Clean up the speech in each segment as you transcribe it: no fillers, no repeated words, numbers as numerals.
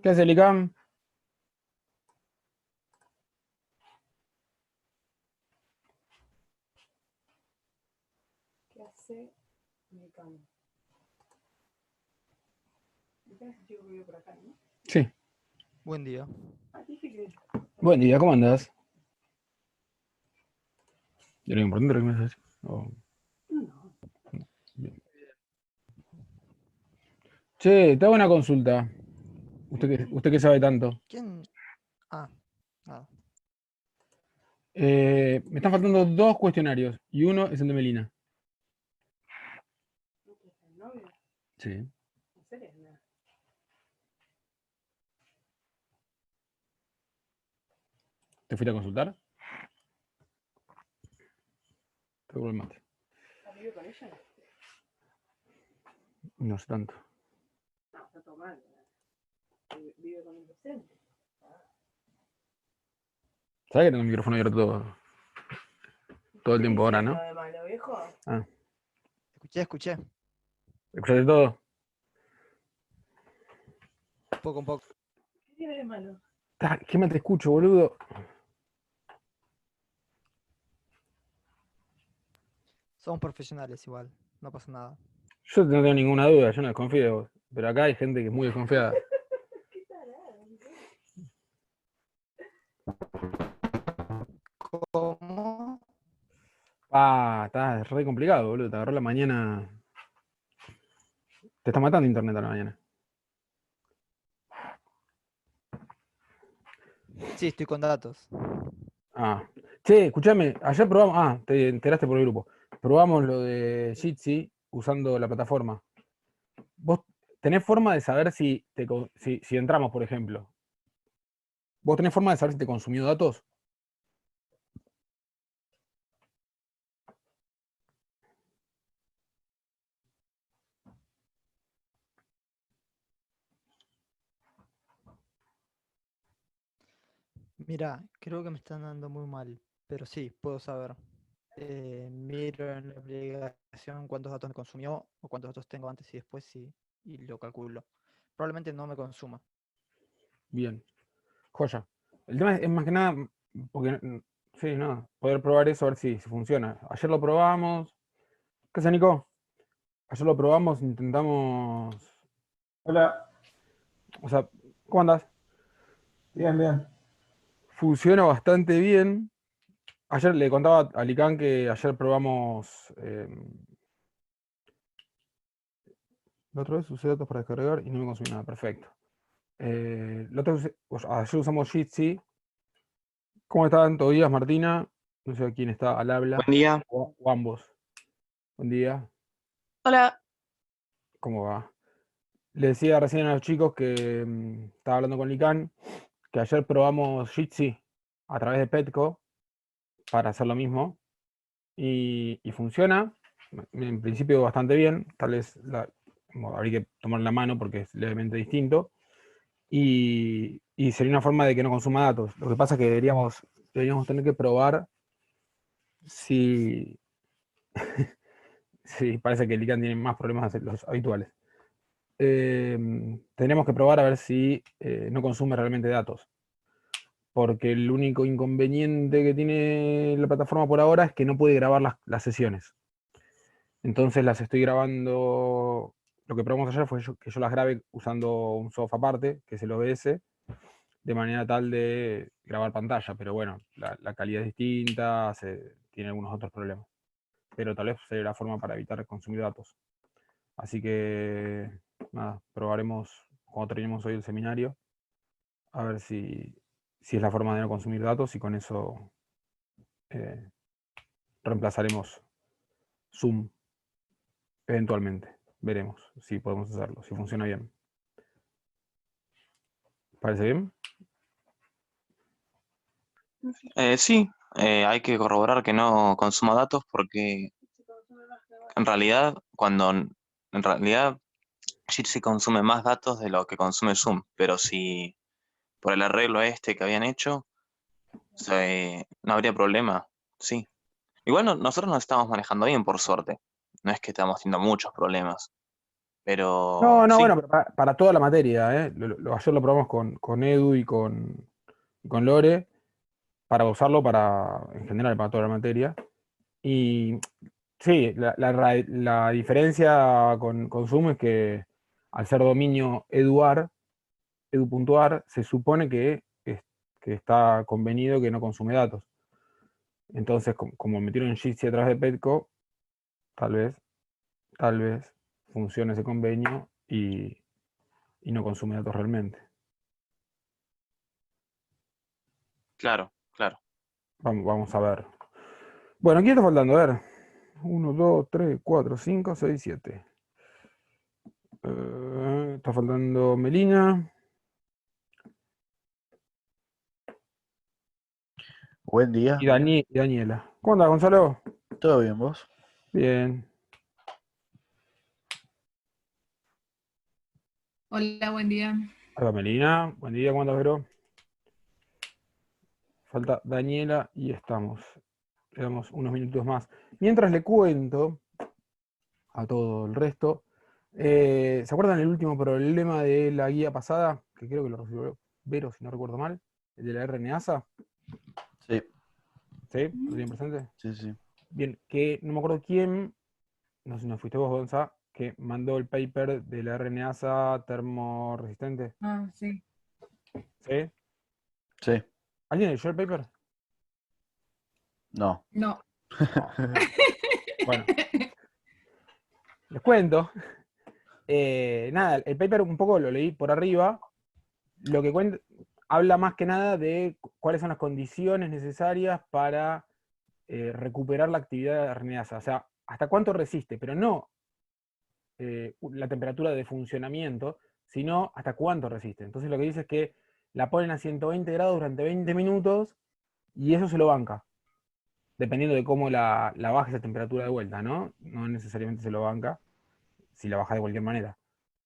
¿Qué hace, Licam? ¿Qué hace Licam? Licam es el chico que vive por acá, ¿no? Sí. Buen día. Buen día, ¿cómo andás? ¿Y lo importante es que me haces? Oh. No. Bien. Che, te hago una consulta. ¿Usted qué sabe tanto? ¿Quién? Ah, nada. Me están faltando 2 cuestionarios y uno es el de Melina. ¿El novio? Sí. ¿En serio? No. ¿Te fuiste a consultar? Te vuelvo el mate. ¿Vive con ella? No sé tanto. No, está todo mal. Vive con un docente. ¿Sabes que tengo el micrófono abierto todo el tiempo ahora, no? ¿Qué de malo, viejo? Ah, Escuché. ¿escuchaste todo? Poco a poco. ¿Qué tiene de malo? ¿Qué mal te escucho, boludo? Somos profesionales igual. No pasa nada. Yo no tengo ninguna duda, yo no desconfío de vos. Pero acá hay gente que es muy desconfiada. ¿Qué tarado? ¿Cómo? Está re complicado, boludo. Te agarró la mañana. Te está matando internet a la mañana. Sí, estoy con datos. Ah. Che, escuchame, ayer probamos. Ah, te enteraste por el grupo. Probamos lo de Jitsi usando la plataforma. ¿Vos tenés forma de saber si entramos, por ejemplo? ¿Vos tenés forma de saber si te consumió datos? Mira, creo que me están dando muy mal. Pero sí, puedo saber. Miro en la aplicación cuántos datos me consumió o cuántos datos tengo antes y después y lo calculo. Probablemente no me consuma. Bien. Joya. El tema es más que nada, porque, sí, no, poder probar eso, a ver si funciona. Ayer lo probamos. ¿Qué haces, Nico? Ayer lo probamos, intentamos. Hola, O sea, ¿cómo andás? bien. Funciona bastante bien. Ayer le contaba a Licán que ayer probamos. La otra vez usé datos para descargar y no me consumí nada. Perfecto. Ayer usamos Jitsi. ¿Cómo están? ¿Todo días, Martina? No sé quién está al habla. Buen día. O ambos. Buen día. Hola. ¿Cómo va? Le decía recién a los chicos que estaba hablando con Licán que ayer probamos Jitsi a través de Petco para hacer lo mismo y funciona en principio bastante bien. Tal vez habría que tomar la mano porque es levemente distinto y sería una forma de que no consuma datos. Lo que pasa es que deberíamos tener que probar si, si parece que Licán tiene más problemas de los habituales. Tendríamos que probar a ver si no consume realmente datos. Porque el único inconveniente que tiene la plataforma por ahora es que no puede grabar las sesiones. Entonces las estoy grabando. Lo que probamos ayer fue que yo las grabe usando un software aparte, que es el OBS, de manera tal de grabar pantalla. Pero bueno, la calidad es distinta, tiene algunos otros problemas. Pero tal vez sería la forma para evitar consumir datos. Así que, nada, probaremos cuando terminemos hoy el seminario, a ver si es la forma de no consumir datos y con eso reemplazaremos Zoom eventualmente. Veremos si podemos hacerlo, si funciona bien. ¿Parece bien? Sí, hay que corroborar que no consuma datos porque en realidad, en realidad Jitsi consume más datos de lo que consume Zoom, pero si por el arreglo este que habían hecho, no habría problema, sí. Igual nosotros nos estamos manejando bien, por suerte. No es que estamos teniendo muchos problemas. Pero No, sí, bueno, pero para toda la materia, ¿eh? Ayer lo probamos con Edu y con Lore para usarlo en general para toda la materia. Y sí, la diferencia con Zoom es que al ser dominio edu.ar, se supone que está convenido que no consume datos. Entonces, como metieron Jitsi a través de Petco, tal vez funcione ese convenio y no consume datos realmente. claro, claro. Vamos a ver. Bueno, ¿quién está faltando? A ver. 1, 2, 3, 4, 5, 6, 7. Está faltando Melina Buen día. y Daniela. ¿Cómo andás, Gonzalo? ¿Todo bien vos? Bien. Hola, buen día. Ahí va Melina. Buen día, ¿cómo andás, Vero? Falta Daniela y estamos. Le damos unos minutos más. Mientras le cuento a todo el resto. ¿Se acuerdan el último problema de la guía pasada? Que creo que lo resolvió Vero, si no recuerdo mal. El de la RNASA. Sí, ¿Sí? ¿Lo tienen presente? sí, sí. Bien, que no me acuerdo quién, no sé si no fuiste vos, Gonza, que mandó el paper de la RNASA termoresistente. Ah, sí. ¿Sí? Sí, ¿Alguien leyó el paper? no. No. Oh, bueno, les cuento. Nada, el paper un poco lo leí por arriba. Lo que cuenta habla más que nada de cuáles son las condiciones necesarias para recuperar la actividad de RNAsA. O sea, hasta cuánto resiste, pero no la temperatura de funcionamiento, sino hasta cuánto resiste. Entonces lo que dice es que la ponen a 120 grados durante 20 minutos y eso se lo banca, dependiendo de cómo la baja esa temperatura de vuelta, ¿no? No necesariamente se lo banca, si la baja de cualquier manera.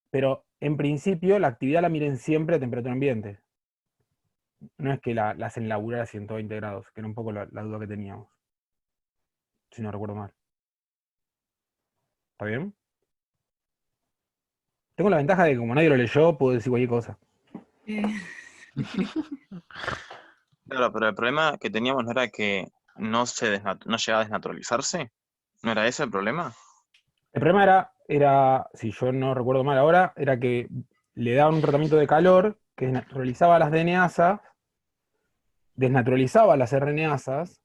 Pero en principio la actividad la miren siempre a temperatura ambiente. No es que la hacen laburar a 120 grados, que era un poco la duda que teníamos, si no recuerdo mal. ¿Está bien? Tengo la ventaja de que como nadie lo leyó, puedo decir cualquier cosa. Eh, Claro, pero el problema que teníamos no era que no llegaba a desnaturalizarse. ¿No era ese el problema? El problema era, si yo no recuerdo mal ahora, era que le daban un tratamiento de calor que desnaturalizaba las DNAsas, desnaturalizaba las RNAsas,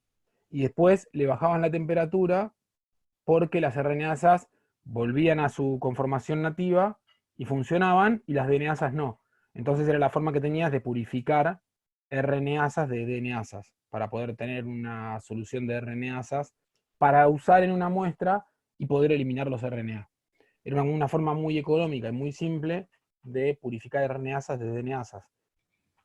y después le bajaban la temperatura porque las RNAsas volvían a su conformación nativa y funcionaban, y las DNAsas no. Entonces era la forma que tenías de purificar RNAsas de DNAsas, para poder tener una solución de RNAsas para usar en una muestra y poder eliminar los RNA. Era una forma muy económica y muy simple de purificar RNAsas de DNAsas.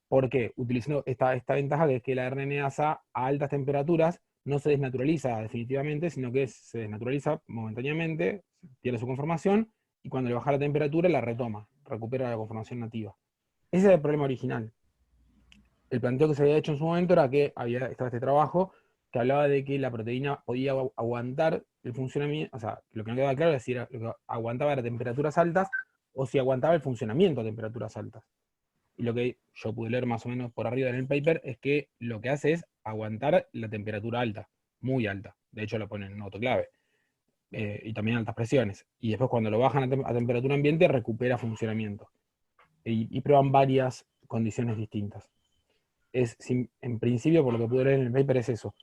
¿Por qué? Utilizando esta ventaja, que es que la RNAsa a altas temperaturas no se desnaturaliza definitivamente, sino que se desnaturaliza momentáneamente, pierde su conformación, y cuando le baja la temperatura la retoma, recupera la conformación nativa. Ese es el problema original. El planteo que se había hecho en su momento era que estaba este trabajo que hablaba de que la proteína podía aguantar el funcionamiento, o sea, lo que no quedaba claro era si lo que aguantaba era temperaturas altas o si aguantaba el funcionamiento a temperaturas altas. Y lo que yo pude leer más o menos por arriba en el paper es que lo que hace es aguantar la temperatura alta, muy alta. De hecho lo ponen en autoclave. Y también altas presiones. Y después cuando lo bajan a temperatura ambiente recupera funcionamiento. Y prueban varias condiciones distintas. En principio, por lo que pude leer en el paper, es eso.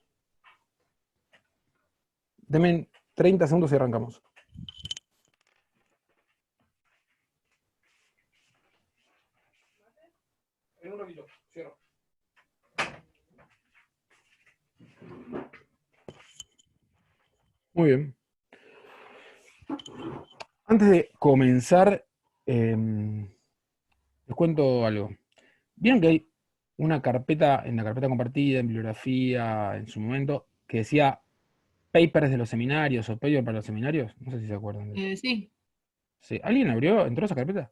Denme 30 segundos y arrancamos. En un ratito, cierro. Muy bien. Antes de comenzar, les cuento algo. Vieron que hay una carpeta, en la carpeta compartida, en bibliografía, en su momento, que decía papers de los seminarios o paper para los seminarios. No sé si se acuerdan de eso. sí, Sí. ¿Alguien entró a esa carpeta?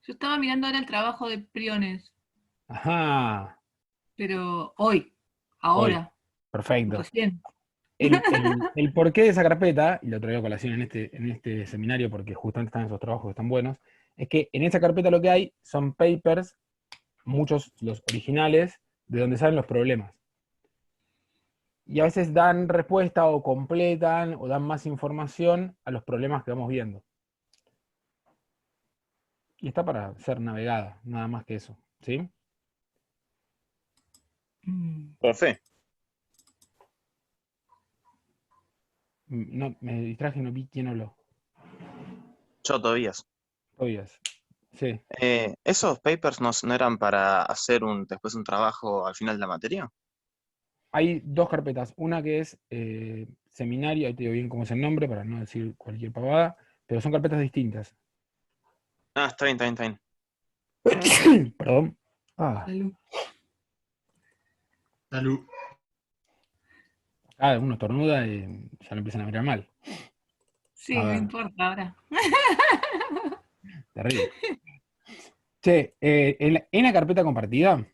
yo estaba mirando ahora el trabajo de Priones, Ajá, pero hoy, hoy. ahora, Perfecto. recién. el porqué de esa carpeta, y lo traigo a colación en este seminario porque justamente están esos trabajos que están buenos, es que en esa carpeta lo que hay son papers, muchos los originales, de donde salen los problemas. Y a veces dan respuesta o completan o dan más información a los problemas que vamos viendo. Y está para ser navegada, nada más que eso, ¿sí? Profe, No, me distraje, no vi quién habló. yo todavía. Tobias. Sí. ¿Esos papers no eran para hacer después un trabajo al final de la materia? Hay dos carpetas. Una que es seminario, ahí te digo bien cómo es el nombre, para no decir cualquier pavada, pero son carpetas distintas. Ah, está bien, está bien, está bien. Perdón. Ah, Salud. Salud. uno estornuda y ya lo empiezan a mirar mal. Sí, A no ver. importa ahora. Terrible. Che, en la carpeta compartida,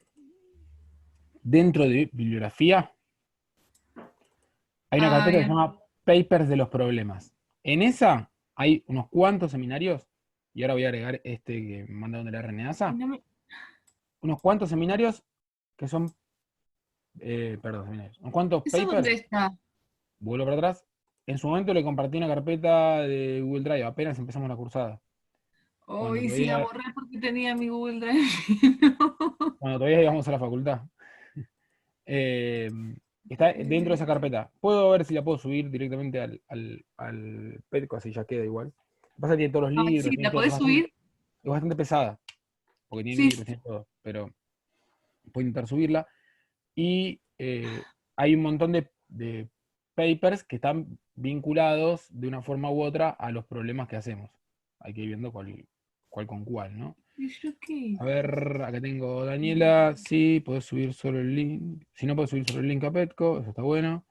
dentro de bibliografía, hay una carpeta que se Bien. llama Papers de los problemas. En esa hay unos cuantos seminarios, y ahora voy a agregar este que me mandaron de la RNASA, unos cuantos seminarios que son, perdón, seminarios, unos cuantos ¿Eso papers, dónde está? vuelvo para atrás. En su momento le compartí una carpeta de Google Drive, apenas empezamos la cursada. Cuando Y si la todavía, borré porque tenía mi Google Drive. cuando todavía íbamos a la facultad. Eh, Está dentro de esa carpeta. Puedo ver si la puedo subir directamente al Petco, así ya queda igual. Lo que pasa es que tiene todos los Ay, libros, sí, tiene ¿la todo, podés subir? es bastante pesada, porque tiene Sí, libros, tiene todo, pero puedo intentar subirla. Y hay un montón de papers que están vinculados de una forma u otra a los problemas que hacemos. Hay que ir viendo cuál con cuál, ¿no? ¿y yo qué? A ver, acá tengo Daniela. Sí, podés subir solo el link. Si no, podés subir solo el link a Petco, eso está bueno.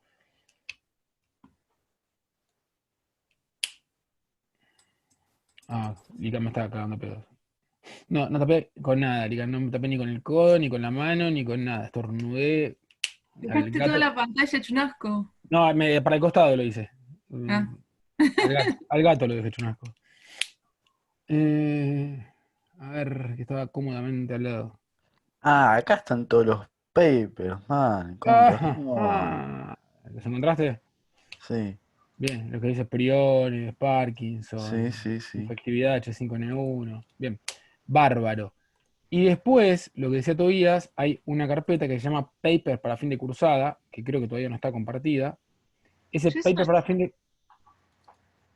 Ah, Lica me está cagando pedos. No, no tapé con nada, Lica. No me tapé ni con el codo, ni con la mano, ni con nada. Estornudé al Dejaste toda gato. la pantalla hecho un asco. No, para el costado lo hice. Ah. Al gato lo dejé hecho un asco. A ver, que estaba cómodamente al lado. Ah, acá están todos los papers, man. Con Ajá, razón. ¿los encontraste? Sí, Bien, lo que dice priones, sí, Parkinson, sí, sí. infectividad H5N1. Bien, bárbaro. Y después, lo que decía Tobías, hay una carpeta que se llama Paper para fin de cursada, que creo que todavía no está compartida. Ese Yo eso paper para fin de,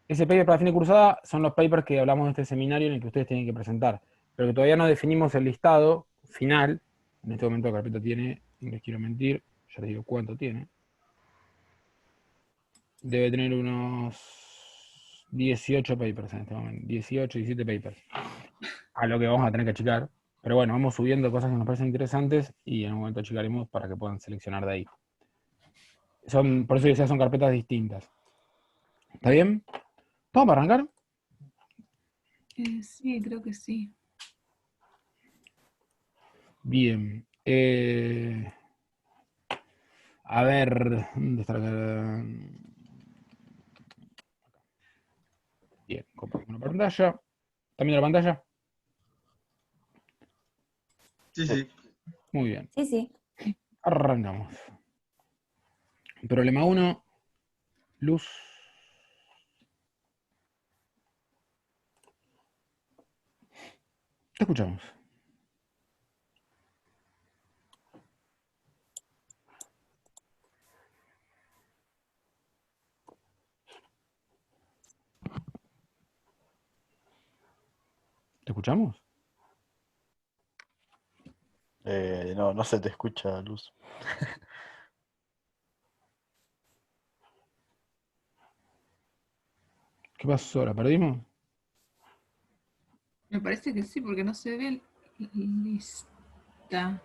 ese paper para fin de cursada son los papers que hablamos de este seminario en el que ustedes tienen que presentar, pero que todavía no definimos el listado final. En este momento la carpeta tiene, no les quiero mentir, ya les digo cuánto tiene. Debe tener unos 18 papers en este momento, 18, 17 papers. A lo que vamos a tener que achicar. Pero bueno, vamos subiendo cosas que nos parecen interesantes y en un momento achicaremos para que puedan seleccionar de ahí. Por eso decía, son carpetas distintas. ¿Está bien? ¿Vamos para arrancar? sí, creo que sí. Bien. A ver, ¿dónde está la... Bien, compartimos la pantalla. ¿También la pantalla? Sí, sí. Muy bien. Sí, sí. Arrancamos. Problema 1. Luz. Te escuchamos. ¿Te escuchamos? No, no se te escucha, Luz. ¿Qué pasó? ¿La perdimos? Me parece que sí, porque no se ve lista.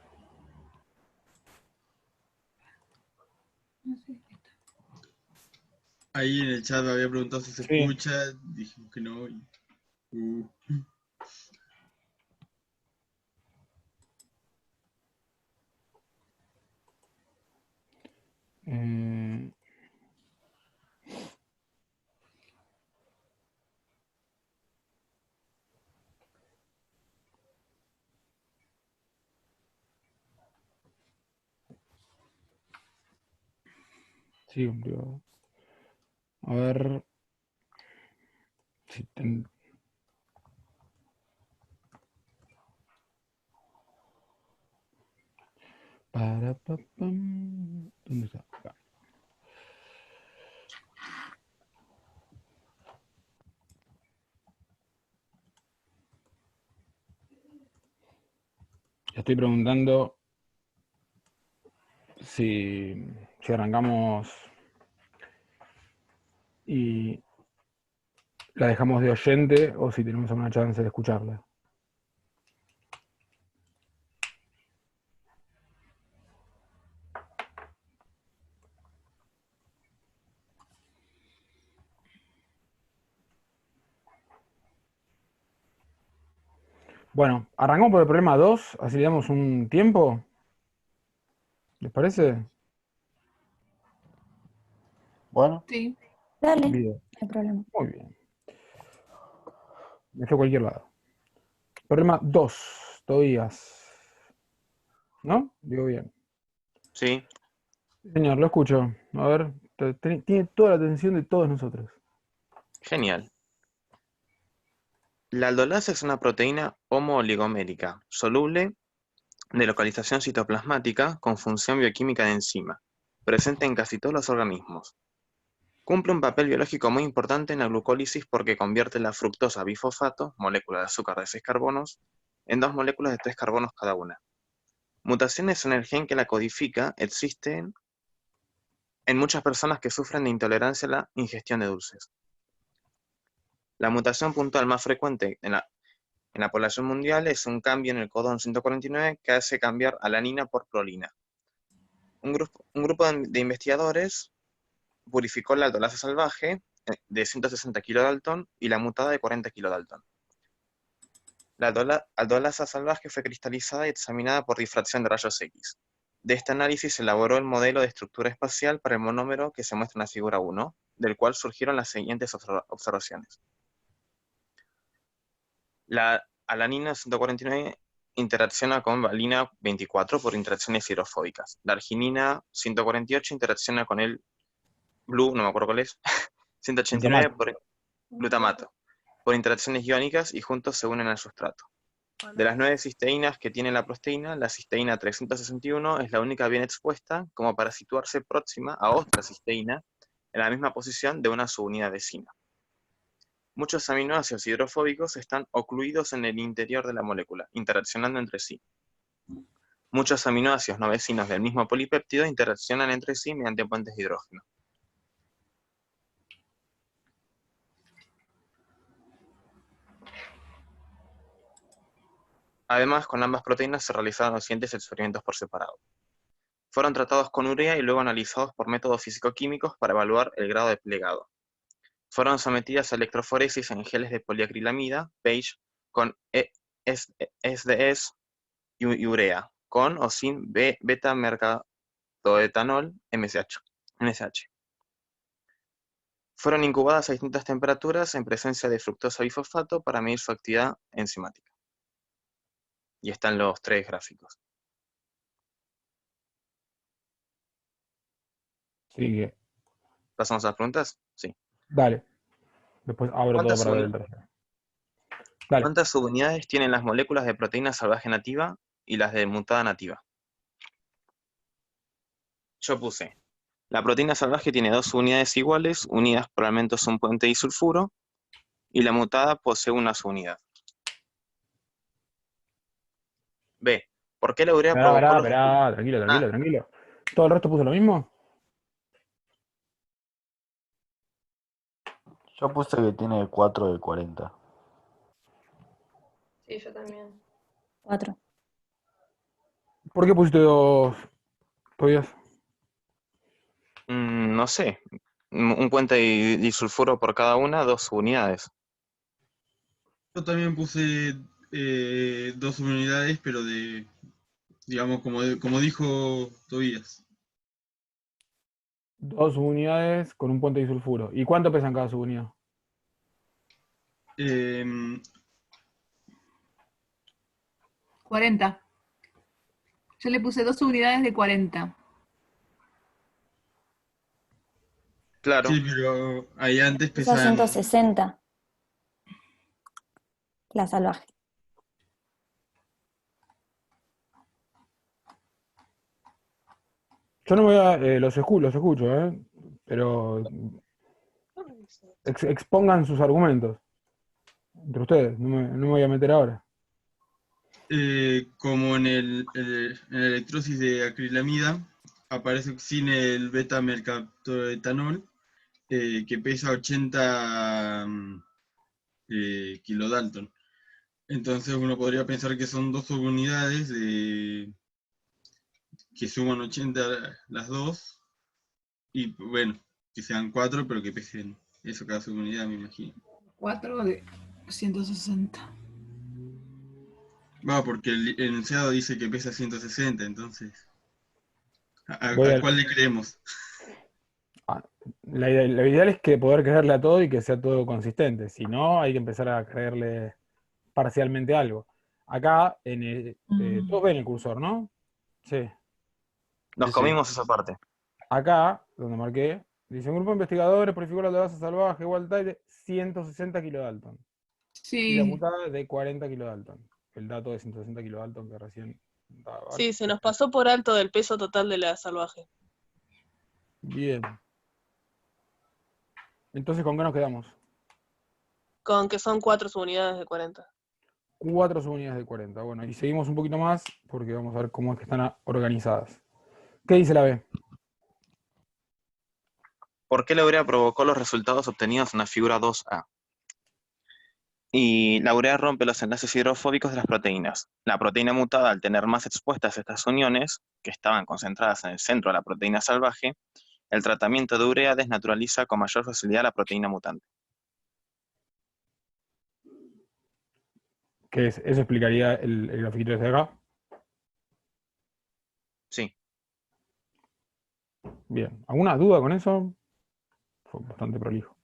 No sé. Ahí en el chat me había preguntado si se Sí. escucha. Dijimos que no. Sí, un privado. A ver. Si ¿Dónde está? Acá. Estoy preguntando si arrancamos y la dejamos de oyente o si tenemos alguna chance de escucharla. Bueno, arrancamos por el problema 2, así le damos un tiempo. ¿Les parece? Bueno, Sí. Dale, no Bien, hay problema. muy bien. Me fue a cualquier lado. Problema 2, Tobías. ¿No? Digo bien. Sí. Señor, lo escucho. A ver, tiene toda la atención de todos nosotros. Genial. La aldolasa es una proteína homo-oligomérica, soluble, de localización citoplasmática, con función bioquímica de enzima, presente en casi todos los organismos. Cumple un papel biológico muy importante en la glucólisis porque convierte la fructosa bifosfato, molécula de azúcar de 6 carbonos, en 2 moléculas de 3 carbonos cada una. Mutaciones en el gen que la codifica existen en muchas personas que sufren de intolerancia a la ingestión de dulces. La mutación puntual más frecuente en la población mundial es un cambio en el codón 149 que hace cambiar alanina por prolina. Un grupo de investigadores purificó la aldolasa salvaje de 160 kilodalton y la mutada de 40 kilodalton. La aldolasa salvaje fue cristalizada y examinada por difracción de rayos X. De este análisis se elaboró el modelo de estructura espacial para el monómero que se muestra en la figura 1, del cual surgieron las siguientes observaciones. La alanina 149 interacciona con valina 24 por interacciones hidrofóbicas. La arginina 148 interacciona con el blue, no me acuerdo cuál es, 189 por glutamato, por interacciones iónicas y juntos se unen al sustrato. De las 9 cisteínas que tiene la proteína, la cisteína 361 es la única bien expuesta como para situarse próxima a otra cisteína en la misma posición de una subunidad vecina. Muchos aminoácidos hidrofóbicos están ocluidos en el interior de la molécula, interaccionando entre sí. Muchos aminoácidos no vecinos del mismo polipéptido interaccionan entre sí mediante puentes de hidrógeno. Además, con ambas proteínas se realizaron los siguientes experimentos por separado. Fueron tratados con urea y luego analizados por métodos físico-químicos para evaluar el grado de plegado. Fueron sometidas a electroforesis en geles de poliacrilamida, beige, con SDS y urea, con o sin beta-mercaptoetanol, MSH. Fueron incubadas a distintas temperaturas en presencia de fructosa bifosfato para medir su actividad enzimática. Y están los 3 gráficos. Sigue. ¿Pasamos a las preguntas? Sí. Dale. Después abro todo para ver el tercero. Dale. ¿Cuántas subunidades tienen las moléculas de proteína salvaje nativa y las de mutada nativa? Yo puse, la proteína salvaje tiene 2 subunidades iguales, unidas por elementos un puente disulfuro, y la mutada posee una subunidad. B. ¿Por qué la urea provocó los... Tranquilo. ¿Todo el resto puso lo mismo? yo puse que tiene 4 de 40. Sí, yo también. 4. ¿Por qué pusiste 2, Tobías? No sé. Un puente disulfuro por cada una, 2 subunidades. Yo también puse 2 unidades, pero digamos, como dijo Tobías. 2 unidades con un puente disulfuro. ¿Y cuánto pesan cada subunidad? 40. Yo le puse 2 unidades de 40. Claro, Sí, pero ahí antes Pesa pesaban. 160, la salvaje. Yo no voy a. Los escucho, pero expongan sus argumentos entre ustedes. No me voy a meter ahora. Como en en la electrosis de acrilamida, aparece sin el beta-mercaptoetanol, que pesa 80 kilodalton. Entonces uno podría pensar que son dos subunidades que suman 80 las dos, y bueno, que sean cuatro, pero que pesen eso cada subunidad, me imagino. 4 de 160. Va, porque el enunciado dice que pesa 160, entonces, Voy ¿a a. cuál le creemos? Lo ideal es que poder creerle a todo y que sea todo consistente. Si no, hay que empezar a creerle parcialmente algo. Acá, todos ven el cursor, ¿no? Sí. nos Sí, sí. comimos esa parte. Acá, donde marqué, dice un grupo de investigadores purificó la base salvaje Wild Type de 160 kilodalton. Y la Sí, mutada de 40 kilodalton. El dato de 160 kilodalton que recién daba. Sí, se nos pasó por alto del peso total de la salvaje. Bien. Entonces, ¿con qué nos quedamos? Con que son 4 subunidades de 40. 4 subunidades de 40. Bueno, y seguimos un poquito más porque vamos a ver cómo es que están organizadas. ¿Qué dice la B? ¿Por qué la urea provocó los resultados obtenidos en la figura 2A? Y la urea rompe los enlaces hidrofóbicos de las proteínas. La proteína mutada, al tener más expuestas estas uniones, que estaban concentradas en el centro de la proteína salvaje, el tratamiento de urea desnaturaliza con mayor facilidad la proteína mutante. ¿Qué es? ¿Eso explicaría el grafiquito de acá? Sí. Bien. ¿Alguna duda con eso? Fue bastante prolijo.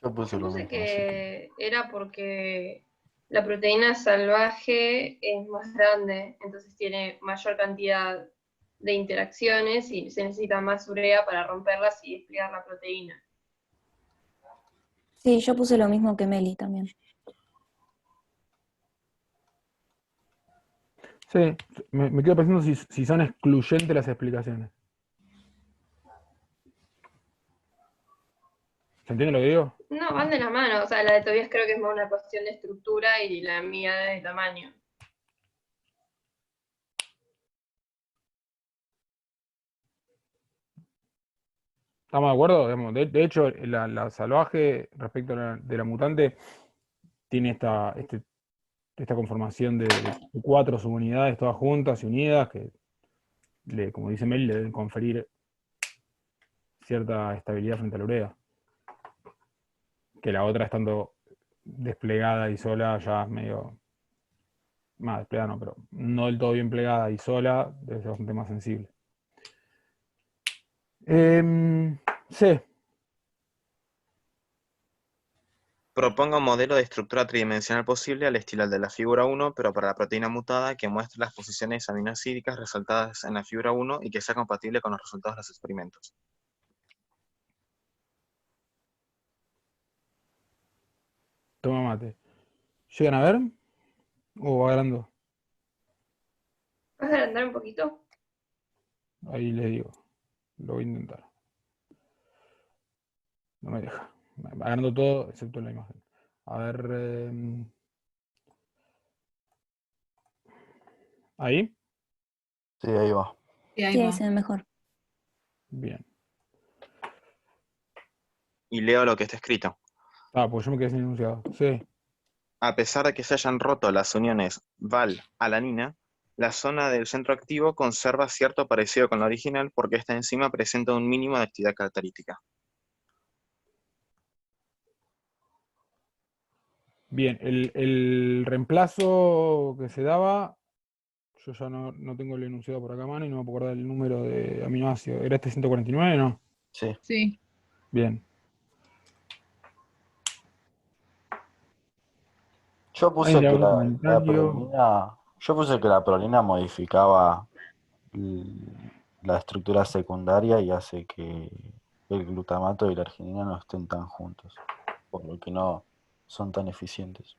Yo puse Yo lo puse mismo, así que. que era porque la proteína salvaje es más grande, entonces tiene mayor cantidad de interacciones y se necesita más urea para romperlas y desplegar la proteína. Sí, yo puse lo mismo que Meli también. Sí, me quedo pensando si son excluyentes las explicaciones. ¿Se entiende lo que digo? No, van de la mano, o sea, la de Tobias creo que es más una cuestión de estructura y la mía de tamaño. ¿Estamos de acuerdo? Digamos, de hecho, la salvaje respecto a de la mutante tiene esta conformación de 4 subunidades todas juntas y unidas que, como dice Mel, le deben conferir cierta estabilidad frente a la urea. Que la otra estando desplegada y sola ya es medio... Más desplegada no, pero no del todo bien plegada y sola debe ser bastante más sensible. Sí. Proponga un modelo de estructura tridimensional posible al estilo de la figura 1, pero para la proteína mutada que muestre las posiciones aminoácidas resaltadas en la figura 1 y que sea compatible con los resultados de los experimentos. Toma mate. ¿Llegan a ver? ¿O va agrando? ¿Vas a agrandar un poquito? Ahí les digo. Lo voy a intentar. No me deja. Agrando todo excepto la imagen. A ver. ¿Ahí? Sí, ahí va. y ahí Sí, ahí va. se ve mejor. Bien. Y leo lo que está escrito. Ah, pues yo me quedé sin enunciado. Sí. A pesar de que se hayan roto las uniones Val-alanina, la zona del centro activo conserva cierto parecido con la original porque esta enzima presenta un mínimo de actividad catalítica. Bien. El reemplazo que se daba. Yo ya no tengo el enunciado por acá a mano y no me puedo acordar el número de aminoácidos. ¿Era este 149, no? Sí. Sí. Bien. Yo ¿Alguien puse tiene que algún la comentario? prolina. Yo puse que la prolina modificaba l- la estructura secundaria y hace que el glutamato y la arginina no estén tan juntos, por lo que no son tan eficientes.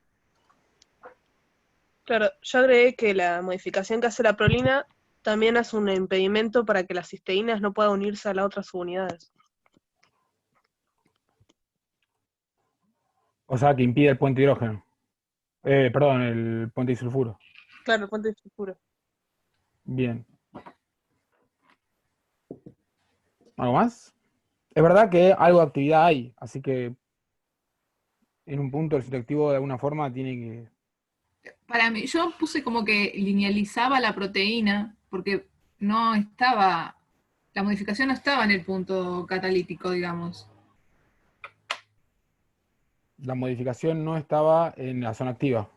Claro, yo agregué que la modificación que hace la prolina también hace un impedimento para que las cisteínas no puedan unirse a las otras subunidades. O sea, que impide el puente hidrógeno. Perdón, el puente disulfuro. Claro, el puente de sulfuro. Bien. ¿Algo más? Es verdad que algo de actividad hay, así que en un punto el citoactivo de alguna forma tiene que... Para mí, yo puse como que linealizaba la proteína, porque no estaba, la modificación no estaba en el punto catalítico, digamos. La modificación no estaba en la zona activa,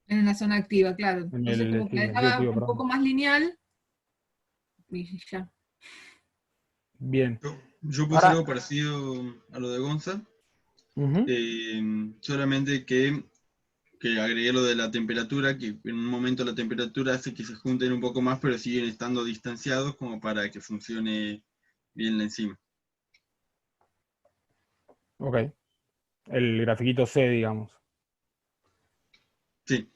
En la zona activa, claro. en Entonces como que la el dejaba citoactivo, un perdón. poco más lineal y ya. Bien. Yo puse Ahora, algo parecido a lo de Gonza, ujú. solamente que agregué lo de la temperatura, que en un momento la temperatura hace que se junten un poco más, pero siguen estando distanciados como para que funcione bien la enzima. Ok. El grafiquito C, digamos. Sí,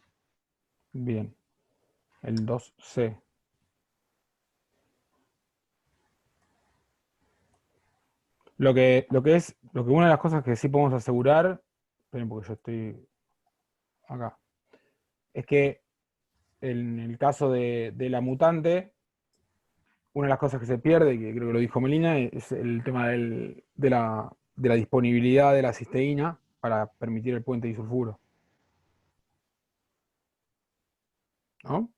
Bien. El 2C. Lo que una de las cosas que sí podemos asegurar, esperen porque yo estoy acá, es que en el caso de la mutante, una de las cosas que se pierde, que creo que lo dijo Melina, es el tema de la disponibilidad de la cisteína para permitir el puente disulfuro, ¿no?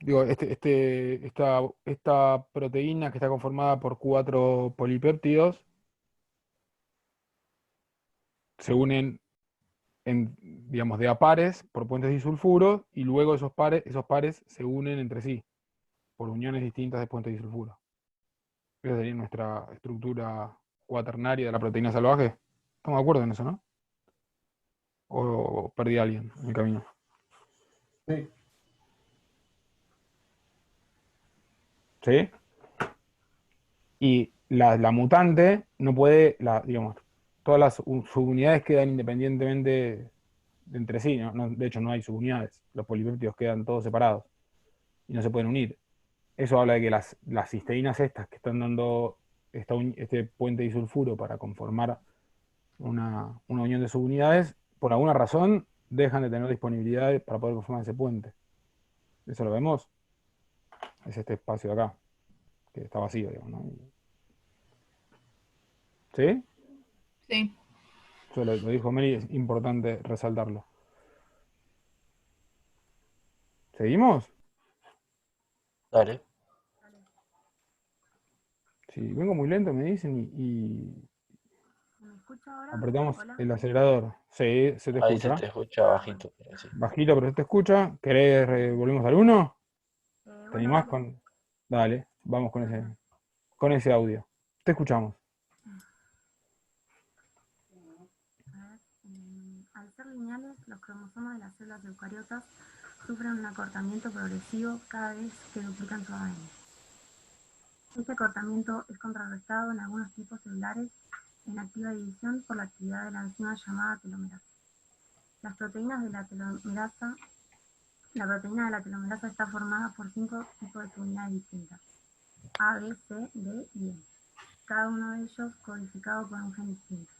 Digo, esta proteína que está conformada por 4 polipéptidos se unen digamos, de a pares por puentes disulfuros y luego esos pares se unen entre sí por uniones distintas de puentes disulfuros. Esa sería nuestra estructura cuaternaria de la proteína salvaje. ¿Estamos de acuerdo en eso, no? ¿O perdí a alguien en el camino? Sí. ¿Sí? Y la mutante no puede, digamos, todas las subunidades quedan independientemente de entre sí, ¿no? De hecho, no hay subunidades. Los polipéptidos quedan todos separados y no se pueden unir. Eso habla de que las cisteínas estas que están dando este puente disulfuro para conformar una unión de subunidades, por alguna razón dejan de tener disponibilidad para poder conformar ese puente. Eso lo vemos. Es este espacio de acá, que está vacío, digamos, ¿no? ¿Sí? Sí. Eso lo dijo Mary, es importante resaltarlo. ¿Seguimos? Dale. Si vengo muy lento, me dicen y ¿Me escucha ahora? apretamos Hola. el acelerador. Sí, se te Ahí se escucha. te escucha bajito, pero sí. Bajito, pero se te escucha. ¿Querés, volvemos al 1? ¿Te Bueno, animás dale. con...? Dale, vamos con ese audio. Te escuchamos. A ver, al ser lineales, los cromosomas de las células eucariotas sufren un acortamiento progresivo cada vez que duplican su ADN. Este acortamiento es contrarrestado en algunos tipos celulares en activa división por la actividad de la enzima llamada telomerasa. Las proteínas de la telomerasa, la proteína de la telomerasa está formada por 5 tipos de subunidades distintas: A, B, C, D y E, cada uno de ellos codificado por un gen distinto.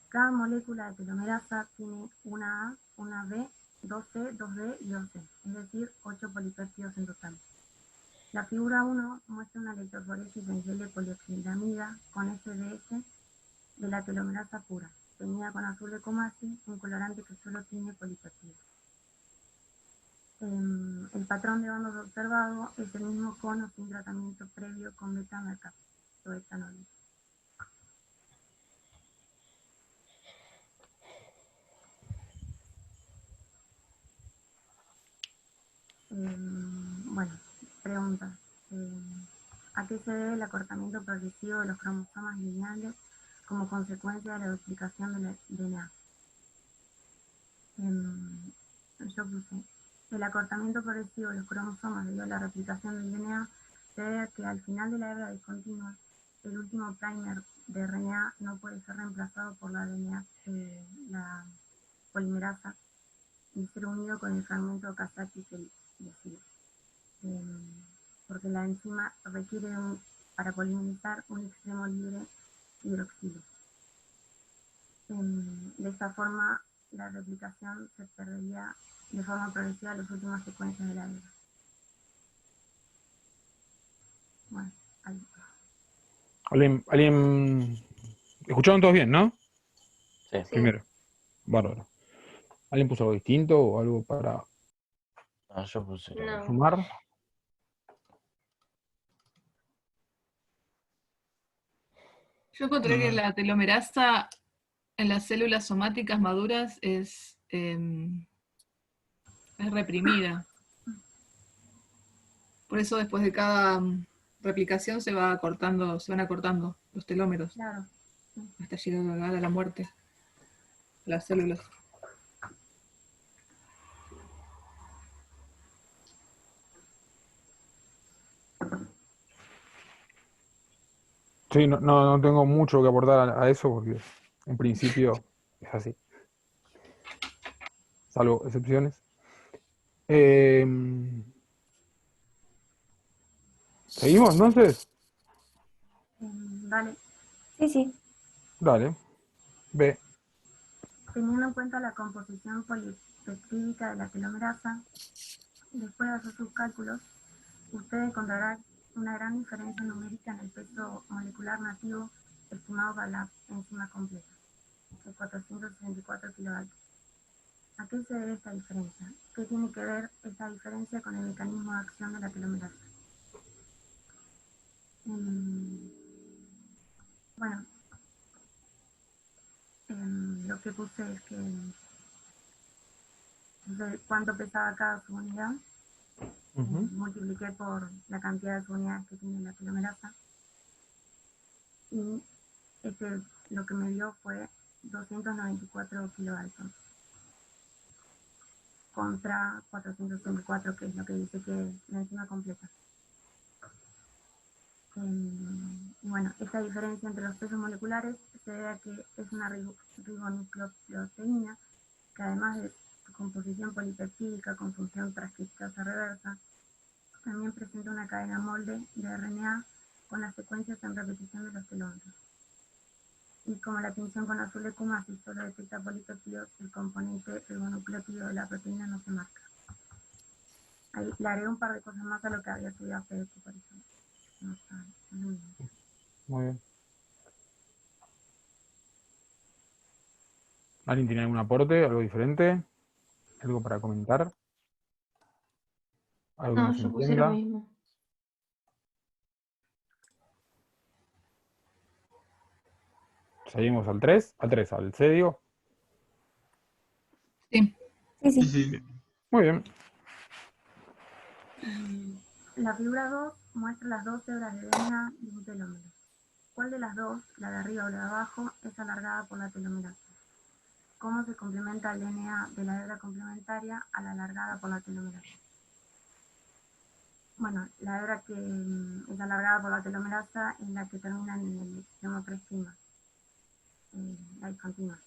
Cada molécula de telomerasa tiene una A, una B, 2C, 2D y 2C, es decir, 8 polipéptidos en total. La figura 1 muestra una electroforesis en gel de polioxilamida con SDS de la telomerasa pura, teñida con azul de Comasi, un colorante que solo tiene polipéptidos. El patrón de bandos observado es el mismo con o sin tratamiento previo con beta-mercaptoetanol. Bueno, preguntas. ¿A qué se debe el acortamiento progresivo de los cromosomas lineales como consecuencia de la duplicación del DNA? Yo puse, El acortamiento progresivo de los cromosomas debido a la replicación del DNA se debe a que al final de la hebra discontinua, el último primer de RNA no puede ser reemplazado por la DNA, la polimerasa, y ser unido con el fragmento casátil del ácido. Porque la enzima requiere para polimerizar un extremo libre hidroxilo. De esta forma, la replicación se perdería de forma progresiva en las últimas secuencias de la hebra. Bueno, ahí. ¿Alguien? ¿Escucharon todos bien, no? Sí. Sí. Primero. Bárbaro. ¿Alguien puso algo distinto o algo para Ah, yo puse lo No. mismo. sumar? Yo encontré que No. la telomerasa en las células somáticas maduras es reprimida. Por eso después de cada replicación se van acortando los telómeros Claro. hasta llegar a la muerte de las células. Sí, no tengo mucho que aportar a eso porque en principio es así. Salvo excepciones. ¿Seguimos entonces? Vale. Sí, sí. Dale. B. Teniendo en cuenta la composición polipeptídica de la telomerasa, después de hacer sus cálculos, usted encontrará una gran diferencia numérica en el peso molecular nativo estimado para la enzima completa, de 464 kilodaltons. ¿A qué se debe esta diferencia? ¿Qué tiene que ver esta diferencia con el mecanismo de acción de la telomerasa? Bueno, lo que puse es que de cuánto pesaba cada subunidad, multipliqué por la cantidad de subunidades que tiene la telomerasa, y lo que me dio fue 294 kilodaltons contra 464, que es lo que dice que es la enzima completa. Y bueno, esta diferencia entre los pesos moleculares se debe a que es una ribonucleoproteína que, además de su composición polipeptídica con función transcriptasa reversa, también presenta una cadena molde de RNA con las secuencias en repetición de los telómeros. Y como la tinción con azul de Kumasi solo detecta polipeptidos, el componente ribonucleótido de la proteína no se marca. Ahí le agregué un par de cosas más a lo que había subido a Facebook, por eso. No está, es lo mismo. Muy bien. ¿Alguien tiene algún aporte, algo diferente? ¿Algo para comentar? ¿Algo que No, no se yo puse lo entienda? mismo. Seguimos al 3, al C, digo. Sí. Sí, Sí, sí. sí. Muy bien. La figura 2 muestra las dos hebras de DNA y un telómero. ¿Cuál de las dos, la de arriba o la de abajo, es alargada por la telomerasa? ¿Cómo se complementa el DNA de la hebra complementaria a la alargada por la telomerasa? Bueno, la hebra que es alargada por la telomerasa es la que termina en el extremo 3', la discontinua.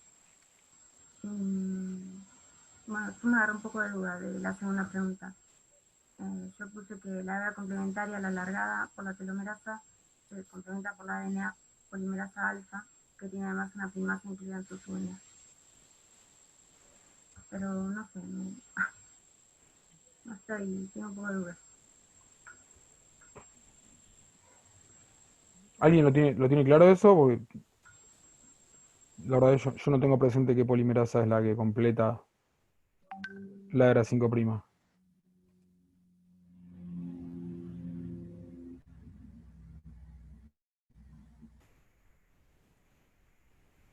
Bueno, esto me agarró un poco de duda de la segunda pregunta. Yo puse que la hebra complementaria, la alargada por la telomerasa, se complementa por la DNA polimerasa alfa, que tiene además una primasa incluida en su subunidad. Pero no sé, no estoy, tengo un poco de dudas. ¿Alguien lo tiene claro eso? Porque la verdad yo no tengo presente qué polimerasa es la que completa la era 5'.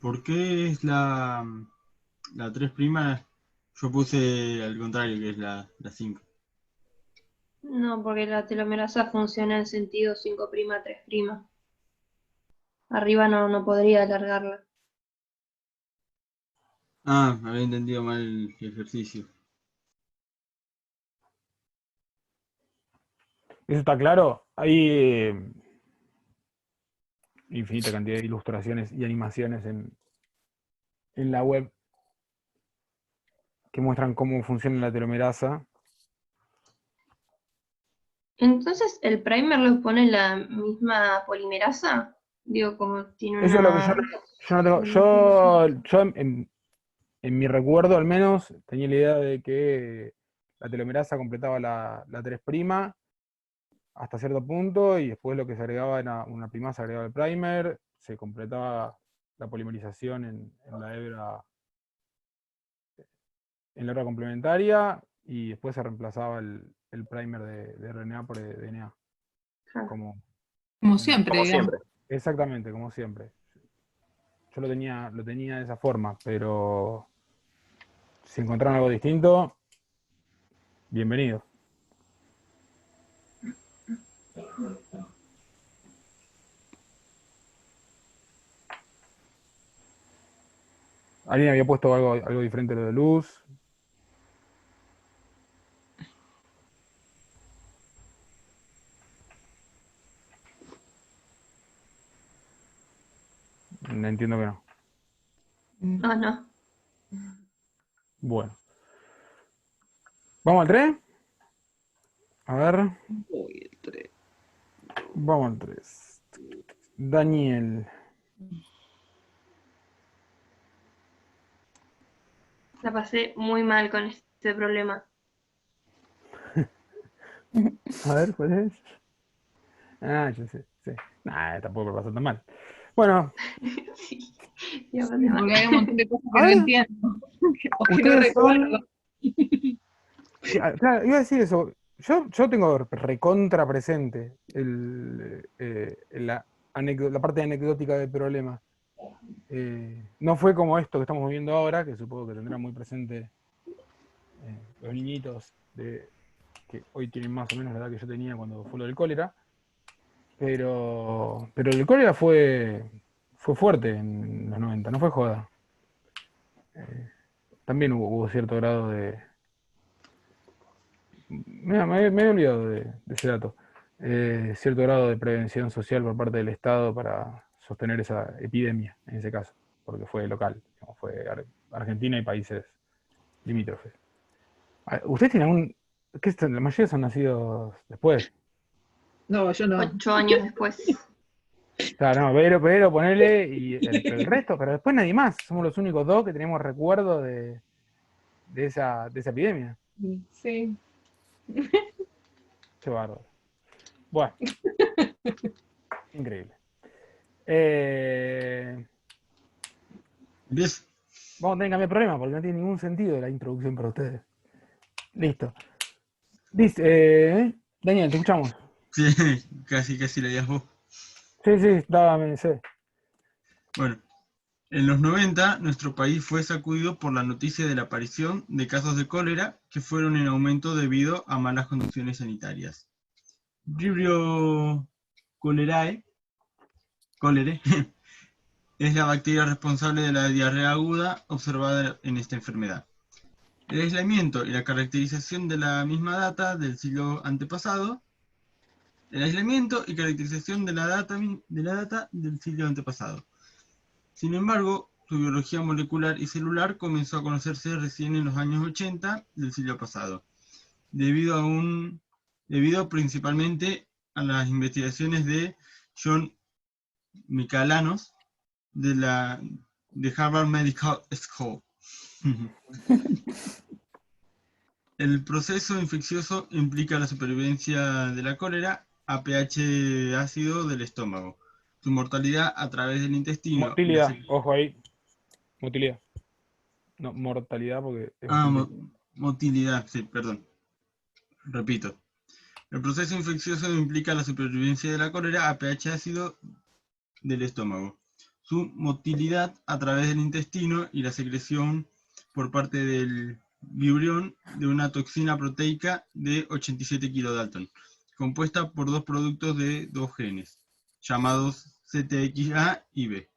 ¿Por qué es la 3'? Yo puse al contrario, que es la 5. No, porque la telomerasa funciona en sentido 5'3'. Arriba no podría alargarla. Ah, había entendido mal el ejercicio. ¿Eso está claro? Hay infinita cantidad de ilustraciones y animaciones en la web que muestran cómo funciona la telomerasa. Entonces, ¿el primer lo pone la misma polimerasa? Digo, como tiene Eso es lo que yo no tengo. Yo en mi recuerdo al menos tenía la idea de que la telomerasa completaba la 3' hasta cierto punto y después lo que se agregaba era una primasa, se agregaba el primer, se completaba la polimerización en la hebra complementaria y después se reemplazaba el primer de RNA por DNA. Como Como siempre, digamos. siempre. Exactamente, como siempre. Yo lo tenía de esa forma, pero si encontraron algo distinto, bienvenido. ¿Alguien había puesto algo diferente a lo de luz? Entiendo que no. No, no. Bueno. ¿Vamos al 3? A ver. Voy el 3. Vamos al 3. Daniel. La pasé muy mal con este problema. A ver, ¿cuál es? Ah, yo sé, sí. Nah, tampoco me pasó tan mal. Bueno. Sí, ya pasé mal. Porque hay un montón de cosas que no entiendo. O que no Ustedes recuerdo. Claro, iba a decir eso. Yo tengo recontra presente la parte anecdótica del problema. No fue como esto que estamos viendo ahora, que supongo que tendrán muy presente los niñitos que hoy tienen más o menos la edad que yo tenía cuando fue lo del cólera. Pero el cólera fue fuerte en los 90, no fue joda. También hubo cierto grado de... Me he olvidado de ese dato. Cierto grado de prevención social por parte del Estado para sostener esa epidemia, en ese caso, porque fue local, fue Argentina y países limítrofes. ¿Ustedes tienen algún...? La mayoría son nacidos después. No, yo no. 8 años después. Claro, no, pero ponele y el resto, pero después nadie más. Somos los únicos dos que tenemos recuerdo de esa epidemia. Sí. Qué bárbaro. Bueno. Increíble. Vamos a tener que cambiar problema porque no tiene ningún sentido la introducción para ustedes. Listo. Dice, Daniel, te escuchamos. Sí, casi le digas vos. Sí, dame, sí. Bueno, en los 90 nuestro país fue sacudido por la noticia de la aparición de casos de cólera que fueron en aumento debido a malas condiciones sanitarias. Vibrio cholerae es la bacteria responsable de la diarrea aguda observada en esta enfermedad. El aislamiento y la caracterización de la misma data del siglo antepasado. El aislamiento y caracterización de la data del siglo antepasado. Sin embargo, su biología molecular y celular comenzó a conocerse recién en los años 80 del siglo pasado, debido principalmente a las investigaciones de John Michaelanos de Harvard Medical School. El proceso infeccioso implica la supervivencia de la cólera a pH ácido del estómago, su mortalidad a través del intestino. Motilidad, ojo ahí. Motilidad. No, mortalidad porque... motilidad, sí, perdón. Repito. El proceso infeccioso implica la supervivencia de la cólera a pH ácido del estómago, su motilidad a través del intestino y la secreción por parte del vibrión de una toxina proteica de 87 kilodalton, compuesta por dos productos de dos genes, llamados CTXA y B.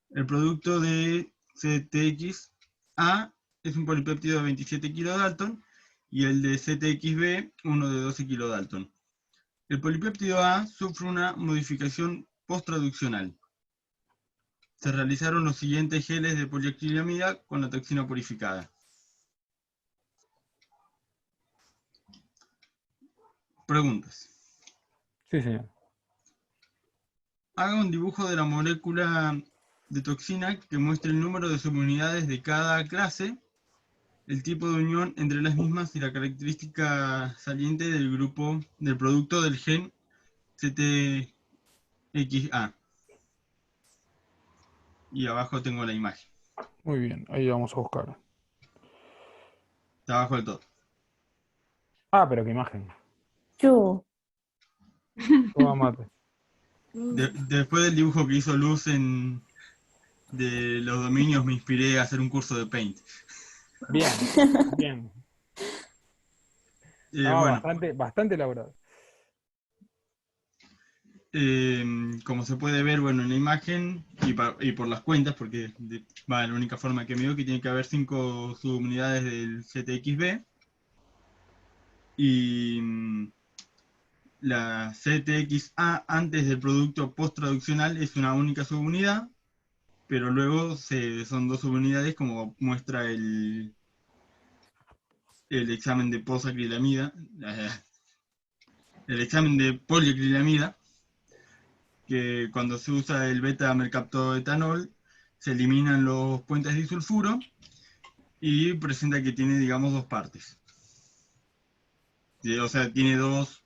El producto de CTXA es un polipéptido de 27 kilodalton y el de CTXB uno de 12 kilodalton. El polipéptido A sufre una modificación posttraduccional. Se realizaron los siguientes geles de poliacrilamida con la toxina purificada. Preguntas. Sí, señor. Haga un dibujo de la molécula de toxina que muestre el número de subunidades de cada clase, el tipo de unión entre las mismas y la característica saliente del grupo del producto del gen CTXA. Y abajo tengo la imagen. Muy bien, ahí vamos a buscar. Está abajo del todo. Ah, pero qué imagen. Chu. Toma mate. Después del dibujo que hizo Luz de los dominios, me inspiré a hacer un curso de Paint. Bien, bien. No, Bueno, bastante elaborado. como se puede ver, bueno, en la imagen y por las cuentas, porque la única forma que me dio que tiene que haber 5 subunidades del CTXB y la CTXA antes del producto post-traduccional es una única subunidad, pero luego son 2 subunidades como muestra el examen de posacrilamida, el examen de poliacrilamida, que cuando se usa el beta-mercaptoetanol se eliminan los puentes disulfuro y presenta que tiene, digamos, 2 partes. O sea, tiene dos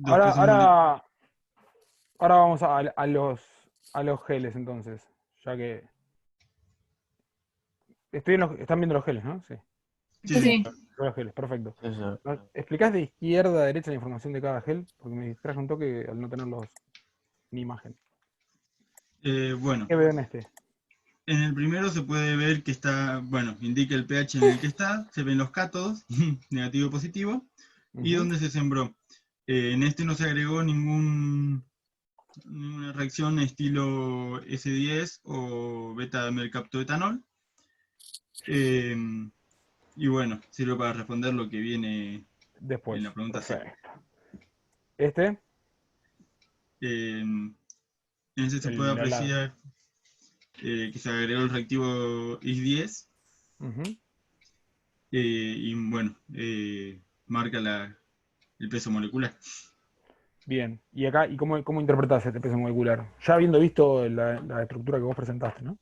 Ahora vamos a los geles entonces, ya que están viendo los geles, ¿no? Sí. Sí. Los geles, perfecto. Sí, sí. ¿Nos explicás de izquierda a derecha la información de cada gel? Porque me distraje un toque al no tenerlos en imagen. Bueno, ¿Qué veo en este? en el primero se puede ver que está, bueno, indica el pH en el que está, se ven los cátodos, negativo y positivo, y dónde se sembró. En este no se agregó ninguna reacción estilo S10 o beta-mercaptoetanol. Y bueno, sirve para responder lo que viene después. en la pregunta C. ¿Este? En ese se puede apreciar que se agregó el reactivo IS10. Y bueno, marca el peso molecular. Bien. ¿Y acá cómo interpretás este peso molecular? Ya habiendo visto la estructura que vos presentaste, ¿no?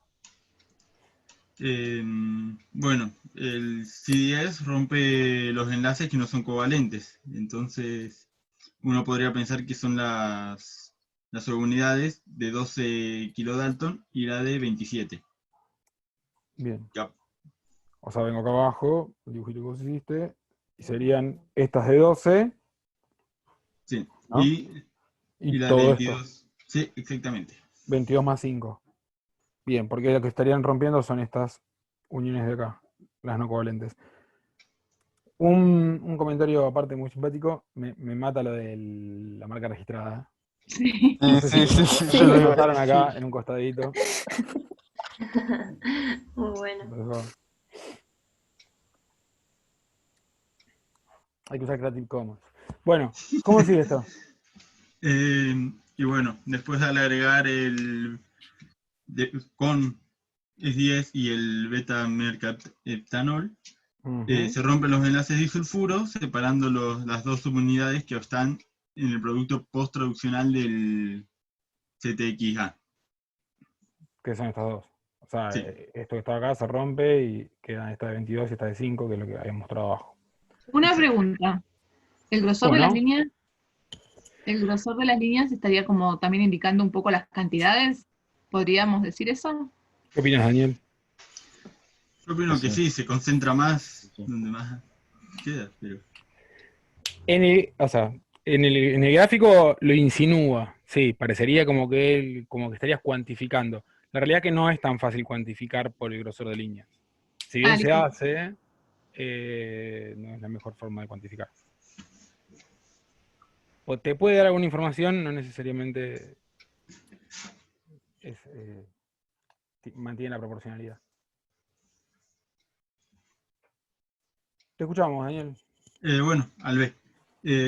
Bueno, el C10 rompe los enlaces que no son covalentes. Entonces, uno podría pensar que son las subunidades de 12 kilodalton y la de 27. Bien. Ya. O sea, vengo acá abajo, el dibujito que vos hiciste, y serían estas de 12. Sí. ¿No? Y la todo 22. esto. Sí, exactamente. 22 más 5. Bien, porque lo que estarían rompiendo son estas uniones de acá, las no covalentes. Un comentario aparte muy simpático, me mata lo de la marca registrada. Sí. No sé Sí, si yo lo lo iba a notaron acá decir. en un costadito. Muy bueno. Entonces, hay que usar Creative Commons. Bueno, ¿cómo sigue esto? Y bueno, después al agregar con S10 y el beta-mercaptanol, se rompen los enlaces disulfuro, separando las 2 subunidades que están en el producto post-traduccional del CTXA. Que son estas dos. O sea, Sí. esto que está acá se rompe y quedan esta de 22 y esta de 5, que es lo que habíamos mostrado abajo. Una pregunta. ¿El grosor de las Bueno. líneas? ¿El grosor de las líneas estaría como también indicando un poco las cantidades? ¿Podríamos decir eso? ¿Qué opinas, Daniel? Yo opino que sí, se concentra más donde más queda, pero... En el gráfico lo insinúa, sí, parecería como que estarías cuantificando. La realidad es que no es tan fácil cuantificar por el grosor de líneas. Si bien se listo. hace, no es la mejor forma de cuantificar. O te puede dar alguna información, no necesariamente mantiene la proporcionalidad. Te escuchamos, Daniel. Bueno, al B.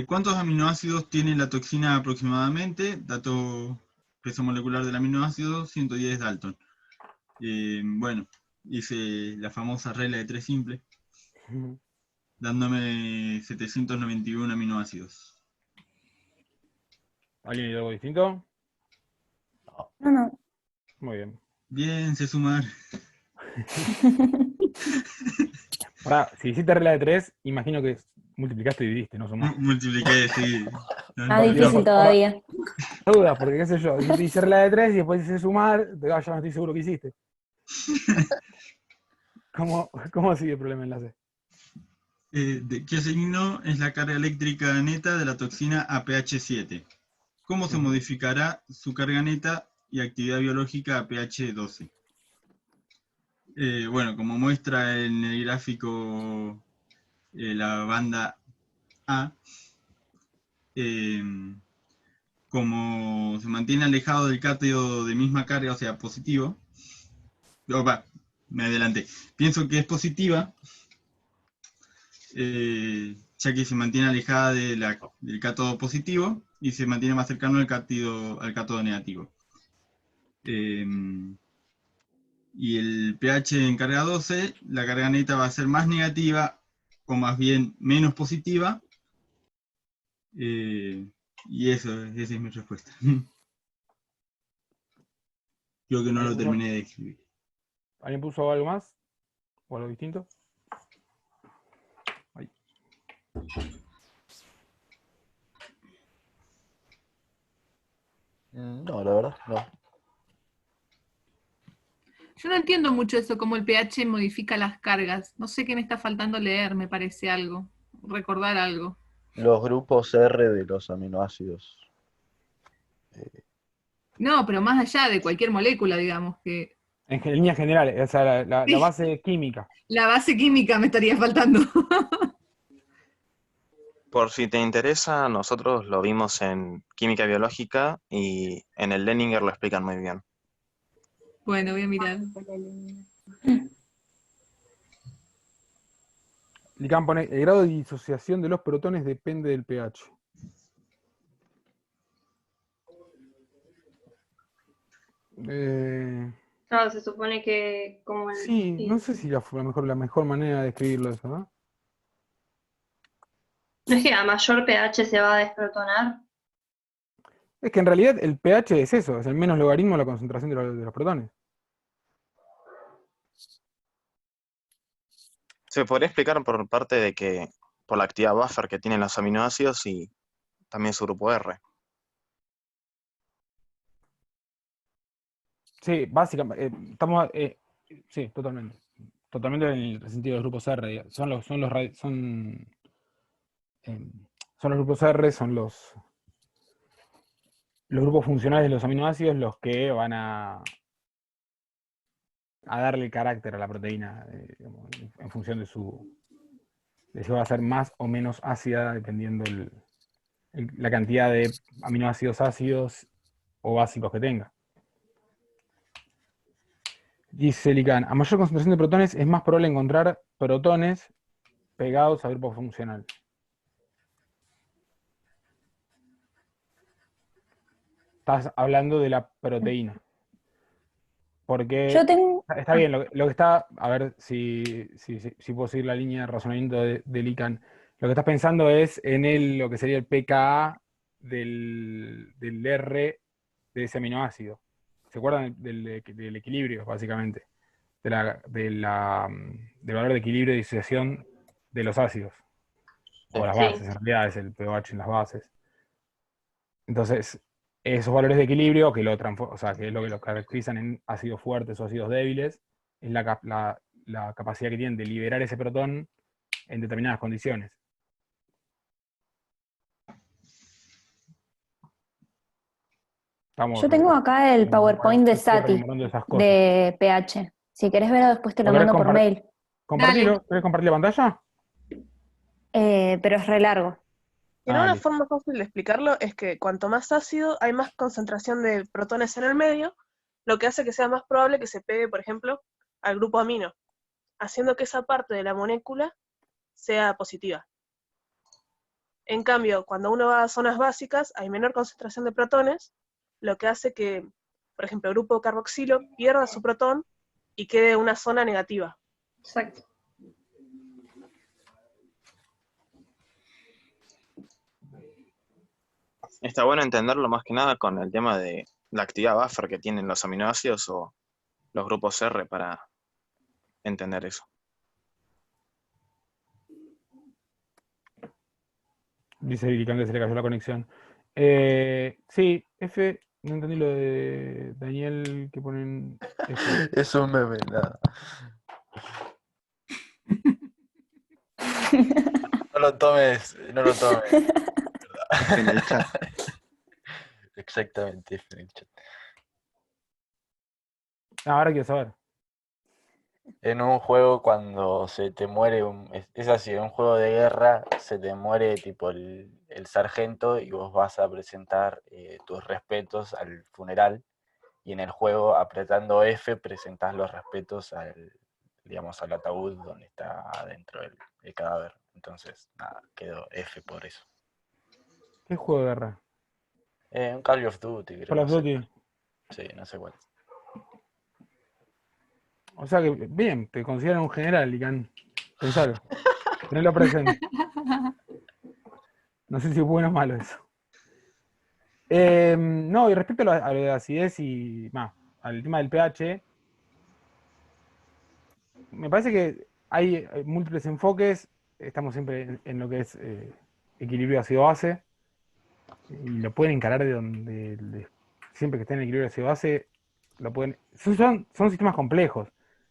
¿Cuántos aminoácidos tiene la toxina aproximadamente? Dato peso molecular del aminoácido, 110 Dalton. Bueno, hice la famosa regla de 3 simple, dándome 791 aminoácidos. ¿Alguien algo distinto? No, no. Muy bien. Bien, sé sumar. Ahora, si hiciste regla de 3, imagino que multiplicaste y dividiste, no sumaste. Multipliqué, sí. Más difícil todavía. Dudas, porque qué sé yo, yo te hice regla de 3 y después hice sumar, ya no estoy seguro que hiciste. ¿Cómo sigue el problema enlace? ¿De qué signo es la carga eléctrica neta de la toxina a pH 7? ¿Cómo se modificará su carga neta y actividad biológica a pH 12? Bueno, como muestra en el gráfico la banda A, como se mantiene alejado del cátodo de misma carga, o sea, positivo, me adelanté, pienso que es positiva, ya que se mantiene alejada del cátodo positivo y se mantiene más cercano al cátodo negativo. Y el pH en carga 12, la carga neta va a ser más negativa, o más bien menos positiva, y esa es mi respuesta. Creo que no lo terminé de escribir. ¿Alguien puso algo más? ¿O algo distinto? Ahí. No, la verdad, no. Yo no entiendo mucho eso, cómo el pH modifica las cargas. No sé qué me está faltando leer, me parece algo. Recordar algo. Los grupos R de los aminoácidos. No, pero más allá de cualquier molécula, digamos, que En líneas generales, o sea, la Sí. base química. la base química me estaría faltando. Por si te interesa, nosotros lo vimos en química biológica y en el Leninger lo explican muy bien. Bueno, voy a mirar. Lican pone, el grado de disociación de los protones depende del pH. No, se supone que como Sí, no sé si la mejor manera de escribirlo eso, ¿no? ¿No es que a mayor pH se va a desprotonar? Es que en realidad el pH es eso, es el menos logaritmo de la concentración de los protones. Se podría explicar por parte de que, por la actividad buffer que tienen los aminoácidos y también su grupo R. Sí, básicamente, sí, totalmente. Totalmente en el sentido de los grupos R. Son los grupos R, son los grupos funcionales de los aminoácidos los que van a darle carácter a la proteína, en función de si va a ser más o menos ácida, dependiendo la cantidad de aminoácidos ácidos o básicos que tenga. Dice Lican, a mayor concentración de protones es más probable encontrar protones pegados al grupo funcional. Estás hablando de la proteína. Porque Yo tengo... está bien, lo que está, a ver si puedo seguir la línea de razonamiento de Lican. Lo que estás pensando es en lo que sería el pKa del R de ese aminoácido. ¿Se acuerdan del equilibrio, básicamente? Del valor de equilibrio de disociación de los ácidos. O las Sí. bases, en realidad es el pH en las bases. Entonces, esos valores de equilibrio, que que es lo que los caracterizan en ácidos fuertes o ácidos débiles, es la capacidad que tienen de liberar ese protón en determinadas condiciones. Yo tengo acá el PowerPoint de Sati, rememorando esas cosas. de pH. Si querés verlo, después te lo ¿Lo querés mando por mail. ¿Compartirlo? Dale. ¿Querés compartir la pantalla? Pero es re largo. Pero una listo. forma fácil de explicarlo es que cuanto más ácido hay más concentración de protones en el medio, lo que hace que sea más probable que se pegue, por ejemplo, al grupo amino, haciendo que esa parte de la molécula sea positiva. En cambio, cuando uno va a zonas básicas, hay menor concentración de protones, lo que hace que, por ejemplo, el grupo carboxilo pierda su protón y quede una zona negativa. Exacto. Está bueno entenderlo más que nada con el tema de la actividad buffer que tienen los aminoácidos o los grupos R para entender eso. Dice Irican que se le cayó la conexión. Sí, F, no entendí lo de Daniel que ponen F. Es un meme, nada. No lo tomes, no lo tomes. En el chat. Exactamente, F en el chat. Ahora quiero saber. En un juego cuando se te muere es así, en un juego de guerra se te muere tipo el sargento y vos vas a presentar tus respetos al funeral y en el juego apretando F presentás los respetos digamos, al ataúd donde está adentro el cadáver. Entonces, nada, quedó F por eso. ¿Qué juego de guerra? Un Call of Duty, creo. Call of No sé Duty. cuál. Sí, no sé cuál. O sea que, bien, te consideran un general, Irican. Pensalo. Tenelo presente. No sé si es bueno o malo eso. No, y respecto a lo de acidez y más, al tema del pH, me parece que hay múltiples enfoques. Estamos siempre en lo que es equilibrio ácido-base. Y lo pueden encarar de donde siempre que estén en equilibrio ácido-base, lo pueden. Son sistemas complejos.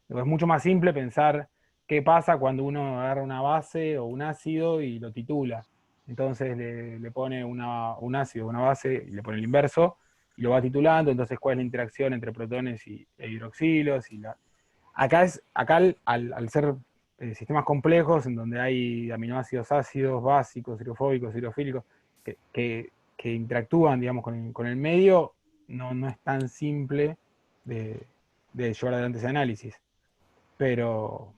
Es mucho más simple pensar qué pasa cuando uno agarra una base o un ácido y lo titula. Entonces le pone un ácido, una base, y le pone el inverso, y lo va titulando. Entonces, ¿cuál es la interacción entre protones e hidroxilos? Acá al ser sistemas complejos, en donde hay aminoácidos ácidos, básicos, hidrofóbicos, hidrofílicos, que interactúan, digamos, con el medio, no es tan simple de llevar adelante ese análisis. Pero,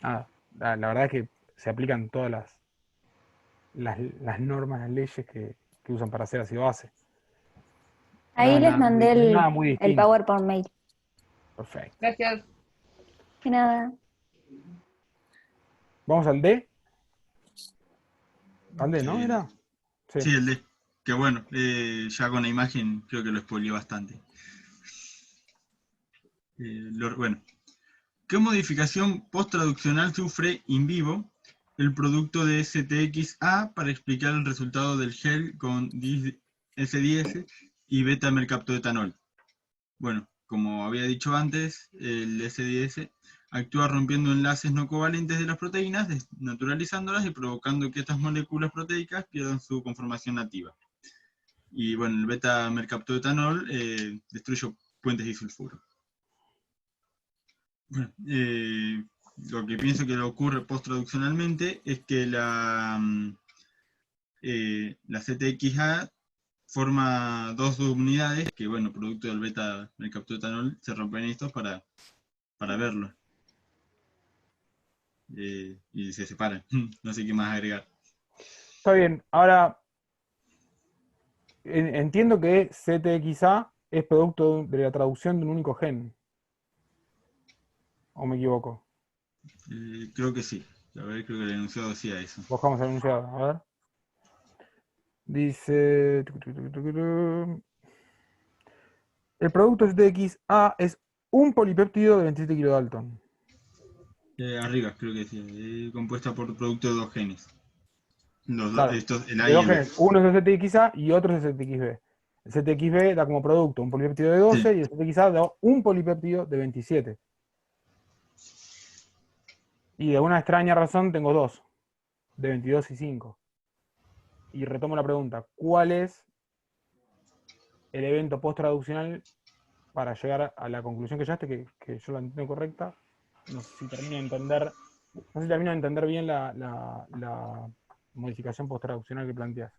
nada, la verdad es que se aplican todas las normas, las leyes que usan para hacer ácido base. Ahí les mandé Nada muy el distinto. PowerPoint mail. Perfecto. Gracias. De nada. ¿Vamos al D? ¿Al D, no? ¿Era? Sí, el D. Que bueno, ya con la imagen creo que lo spoileé bastante. Bueno, ¿qué modificación post-traduccional sufre in vivo el producto de STXA para explicar el resultado del gel con S10 y beta-mercaptoetanol? Bueno, como había dicho antes, el S10 actúa rompiendo enlaces no covalentes de las proteínas, desnaturalizándolas y provocando que estas moléculas proteicas pierdan su conformación nativa. Y bueno, el beta-mercaptoetanol destruye puentes disulfuro. Bueno, lo que pienso que le ocurre post-traduccionalmente es que la CTXA forma dos subunidades que, bueno, producto del beta-mercaptoetanol, se rompen estos para verlo. Y se separan. No sé qué más agregar. Está bien. Ahora, entiendo que CTXA es producto de la traducción de un único gen. ¿O me equivoco? Creo que sí. A ver, creo que el enunciado decía eso. Buscamos el enunciado, a ver. Dice... El producto CTXA es un polipéptido de 27 kilodalton. Arriba, creo que decía. Compuesta por producto de dos genes. Claro, El A de y dos el B. genes. Uno es el CTXA y otro es el CTXB. El CTXB da como producto un polipéptido de 12 Sí. y el CTXA da un polipéptido de 27. Y de una extraña razón tengo dos, de 22 y 5. Y retomo la pregunta, ¿cuál es el evento post-traduccional para llegar a la conclusión que llegaste, que yo la entiendo correcta? No sé si termino de entender bien la modificación post-traduccional que planteas.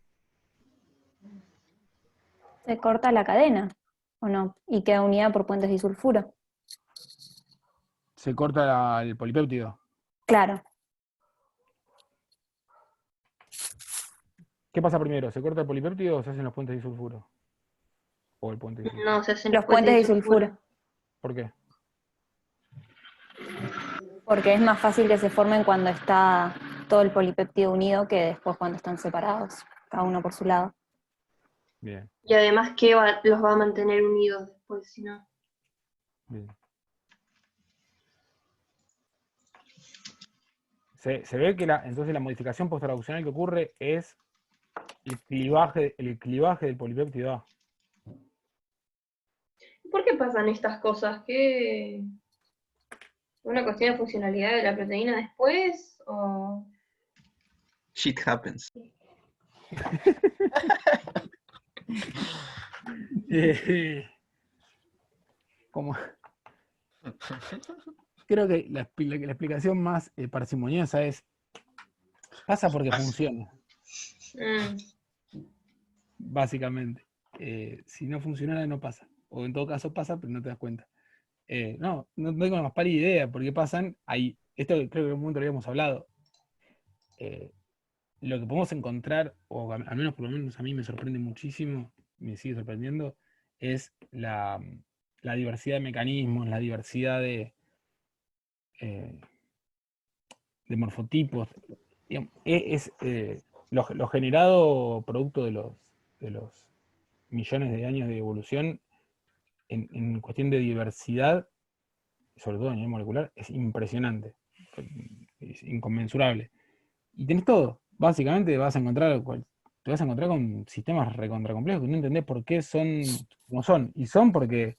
Se corta la cadena, ¿o no? Y queda unida por puentes disulfuro. Se corta el polipéptido. Claro. ¿Qué pasa primero? ¿Se corta el polipéptido o se hacen los puentes disulfuro? O el puente disulfuro. No, se hacen Los puentes disulfuro. ¿Por qué? Porque es más fácil que se formen cuando está todo el polipéptido unido que después cuando están separados, cada uno por su lado. Bien, Y además, ¿qué los va a mantener unidos después, si no? bien. Se ve que entonces la modificación posttraduccional que ocurre es el clivaje del polipéptido A. ¿Por qué pasan estas cosas? ¿Qué? ¿Una cuestión de funcionalidad de la proteína después? ¿O Shit happens. Como... Creo que la explicación más parsimoniosa es, pasa porque funciona, básicamente. Si no funcionara no pasa, o en todo caso pasa, pero no te das cuenta. No tengo la más pálida idea por qué pasan. Esto creo que en un momento lo habíamos hablado. Lo que podemos encontrar, o al menos por lo menos a mí me sorprende muchísimo, me sigue sorprendiendo, es la diversidad de mecanismos, la diversidad de morfotipos. Digamos, lo generado producto de los millones de años de evolución en cuestión de diversidad, sobre todo a nivel molecular, es impresionante, es inconmensurable. Y tenés todo. Básicamente te vas a encontrar con sistemas recontracomplejos que no entendés por qué son como son. Y son porque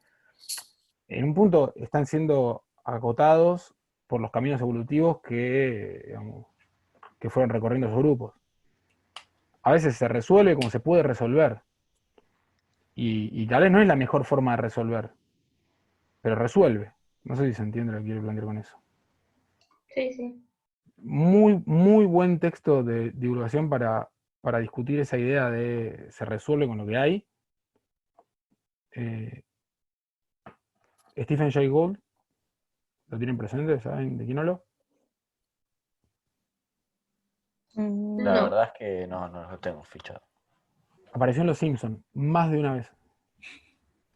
en un punto están siendo acotados por los caminos evolutivos que fueron recorriendo esos grupos. A veces se resuelve como se puede resolver. Y tal vez no es la mejor forma de resolver, pero resuelve. No sé si se entiende lo que quiero plantear con eso. Sí, sí. Muy, muy buen texto de divulgación para discutir esa idea de se resuelve con lo que hay. Stephen Jay Gould, ¿lo tienen presente? ¿Saben de quién hablo? La verdad es que no lo tengo fichado. Apareció en Los Simpsons más de una vez.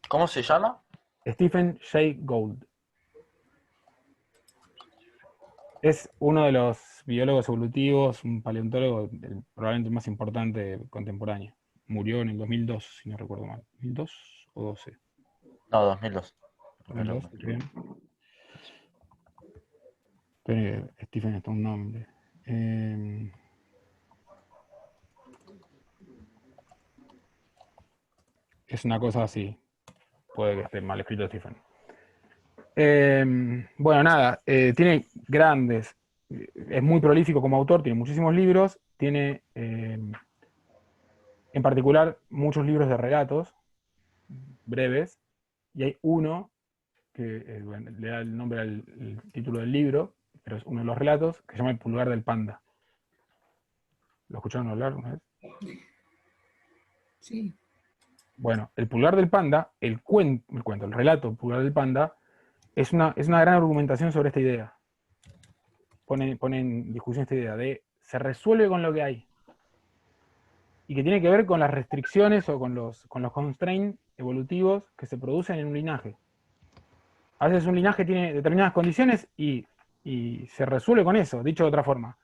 ¿Cómo se llama? Stephen Jay Gould. Es uno de los biólogos evolutivos, un paleontólogo probablemente el más importante contemporáneo. Murió en el 2002, si no recuerdo mal. ¿2002 o 12? No, 2002. 2002, bien. Pero Stephen está un nombre. Es una cosa así. Puede que esté mal escrito Stephen. Bueno, nada, tiene grandes, es muy prolífico como autor, tiene muchísimos libros, tiene en particular muchos libros de relatos breves, y hay uno que bueno, le da el nombre al título del libro, pero es uno de los relatos, que se llama El pulgar del panda. ¿Lo escucharon hablar una vez? Sí. Bueno, El pulgar del panda, el relato El pulgar del panda, es una gran argumentación sobre esta idea. Pone en discusión esta idea de se resuelve con lo que hay. Y que tiene que ver con las restricciones o con los constraints evolutivos que se producen en un linaje. A veces un linaje tiene determinadas condiciones y se resuelve con eso. Dicho de otra forma,